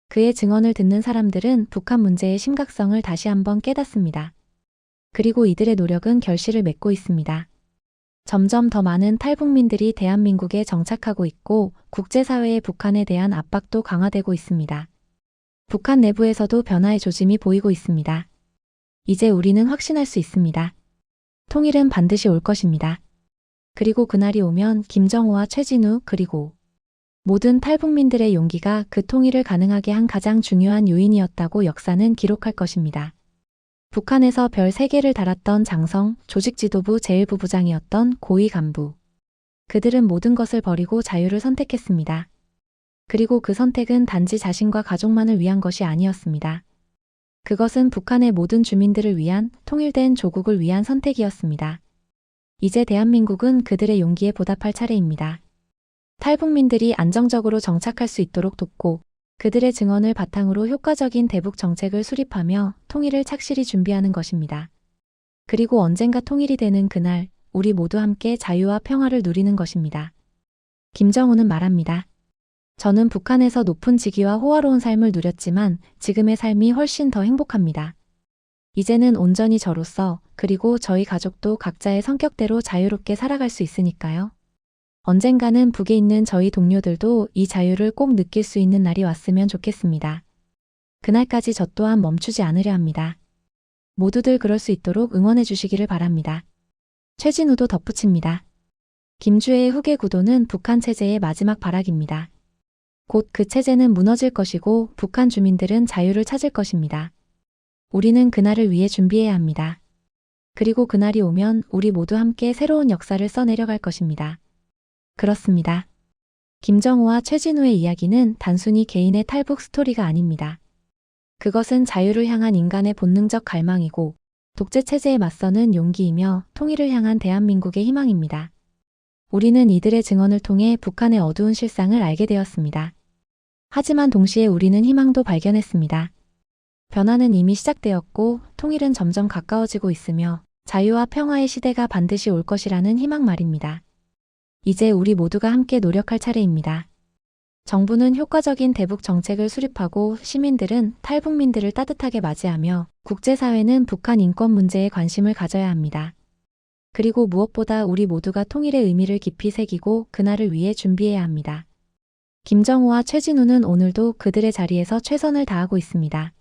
[SPEAKER 1] 그의 증언을 듣는 사람들은 북한 문제의 심각성을 다시 한번 깨닫습니다. 그리고 이들의 노력은 결실을 맺고 있습니다. 점점 더 많은 탈북민들이 대한민국에 정착하고 있고 국제사회의 북한에 대한 압박도 강화되고 있습니다. 북한 내부에서도 변화의 조짐이 보이고 있습니다. 이제 우리는 확신할 수 있습니다. 통일은 반드시 올 것입니다. 그리고 그날이 오면 김정우와 최진우 그리고 모든 탈북민들의 용기가 그 통일을 가능하게 한 가장 중요한 요인이었다고 역사는 기록할 것입니다. 북한에서 별 3개를 달았던 장성, 조직지도부 제1부부장이었던 고위 간부. 그들은 모든 것을 버리고 자유를 선택했습니다. 그리고 그 선택은 단지 자신과 가족만을 위한 것이 아니었습니다. 그것은 북한의 모든 주민들을 위한 통일된 조국을 위한 선택이었습니다. 이제 대한민국은 그들의 용기에 보답할 차례입니다. 탈북민들이 안정적으로 정착할 수 있도록 돕고 그들의 증언을 바탕으로 효과적인 대북 정책을 수립하며 통일을 착실히 준비하는 것입니다. 그리고 언젠가 통일이 되는 그날 우리 모두 함께 자유와 평화를 누리는 것입니다. 김정우는 말합니다. 저는 북한에서 높은 직위와 호화로운 삶을 누렸지만 지금의 삶이 훨씬 더 행복합니다. 이제는 온전히 저로서 그리고 저희 가족도 각자의 성격대로 자유롭게 살아갈 수 있으니까요. 언젠가는 북에 있는 저희 동료들도 이 자유를 꼭 느낄 수 있는 날이 왔으면 좋겠습니다. 그날까지 저 또한 멈추지 않으려 합니다. 모두들 그럴 수 있도록 응원해 주시기를 바랍니다. 최진우도 덧붙입니다. 김주혜의 후계 구도는 북한 체제의 마지막 발악입니다. 곧 그 체제는 무너질 것이고 북한 주민들은 자유를 찾을 것입니다. 우리는 그날을 위해 준비해야 합니다. 그리고 그날이 오면 우리 모두 함께 새로운 역사를 써내려갈 것입니다. 그렇습니다. 김정우와 최진우의 이야기는 단순히 개인의 탈북 스토리가 아닙니다. 그것은 자유를 향한 인간의 본능적 갈망이고 독재 체제에 맞서는 용기이며 통일을 향한 대한민국의 희망입니다. 우리는 이들의 증언을 통해 북한의 어두운 실상을 알게 되었습니다. 하지만 동시에 우리는 희망도 발견했습니다. 변화는 이미 시작되었고 통일은 점점 가까워지고 있으며 자유와 평화의 시대가 반드시 올 것이라는 희망 말입니다. 이제 우리 모두가 함께 노력할 차례입니다. 정부는 효과적인 대북 정책을 수립하고 시민들은 탈북민들을 따뜻하게 맞이하며 국제사회는 북한 인권 문제에 관심을 가져야 합니다. 그리고 무엇보다 우리 모두가 통일의 의미를 깊이 새기고 그날을 위해 준비해야 합니다. 김정우와 최진우는 오늘도 그들의 자리에서 최선을 다하고 있습니다.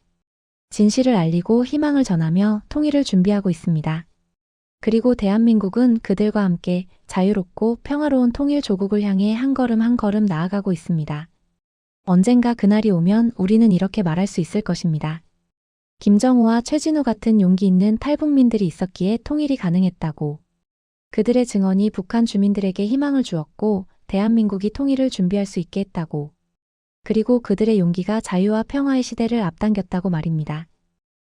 [SPEAKER 1] 진실을 알리고 희망을 전하며 통일을 준비하고 있습니다. 그리고 대한민국은 그들과 함께 자유롭고 평화로운 통일 조국을 향해 한 걸음 한 걸음 나아가고 있습니다. 언젠가 그날이 오면 우리는 이렇게 말할 수 있을 것입니다. 김정우와 최진우 같은 용기 있는 탈북민들이 있었기에 통일이 가능했다고. 그들의 증언이 북한 주민들에게 희망을 주었고 대한민국이 통일을 준비할 수 있게 했다고. 그리고 그들의 용기가 자유와 평화의 시대를 앞당겼다고 말입니다.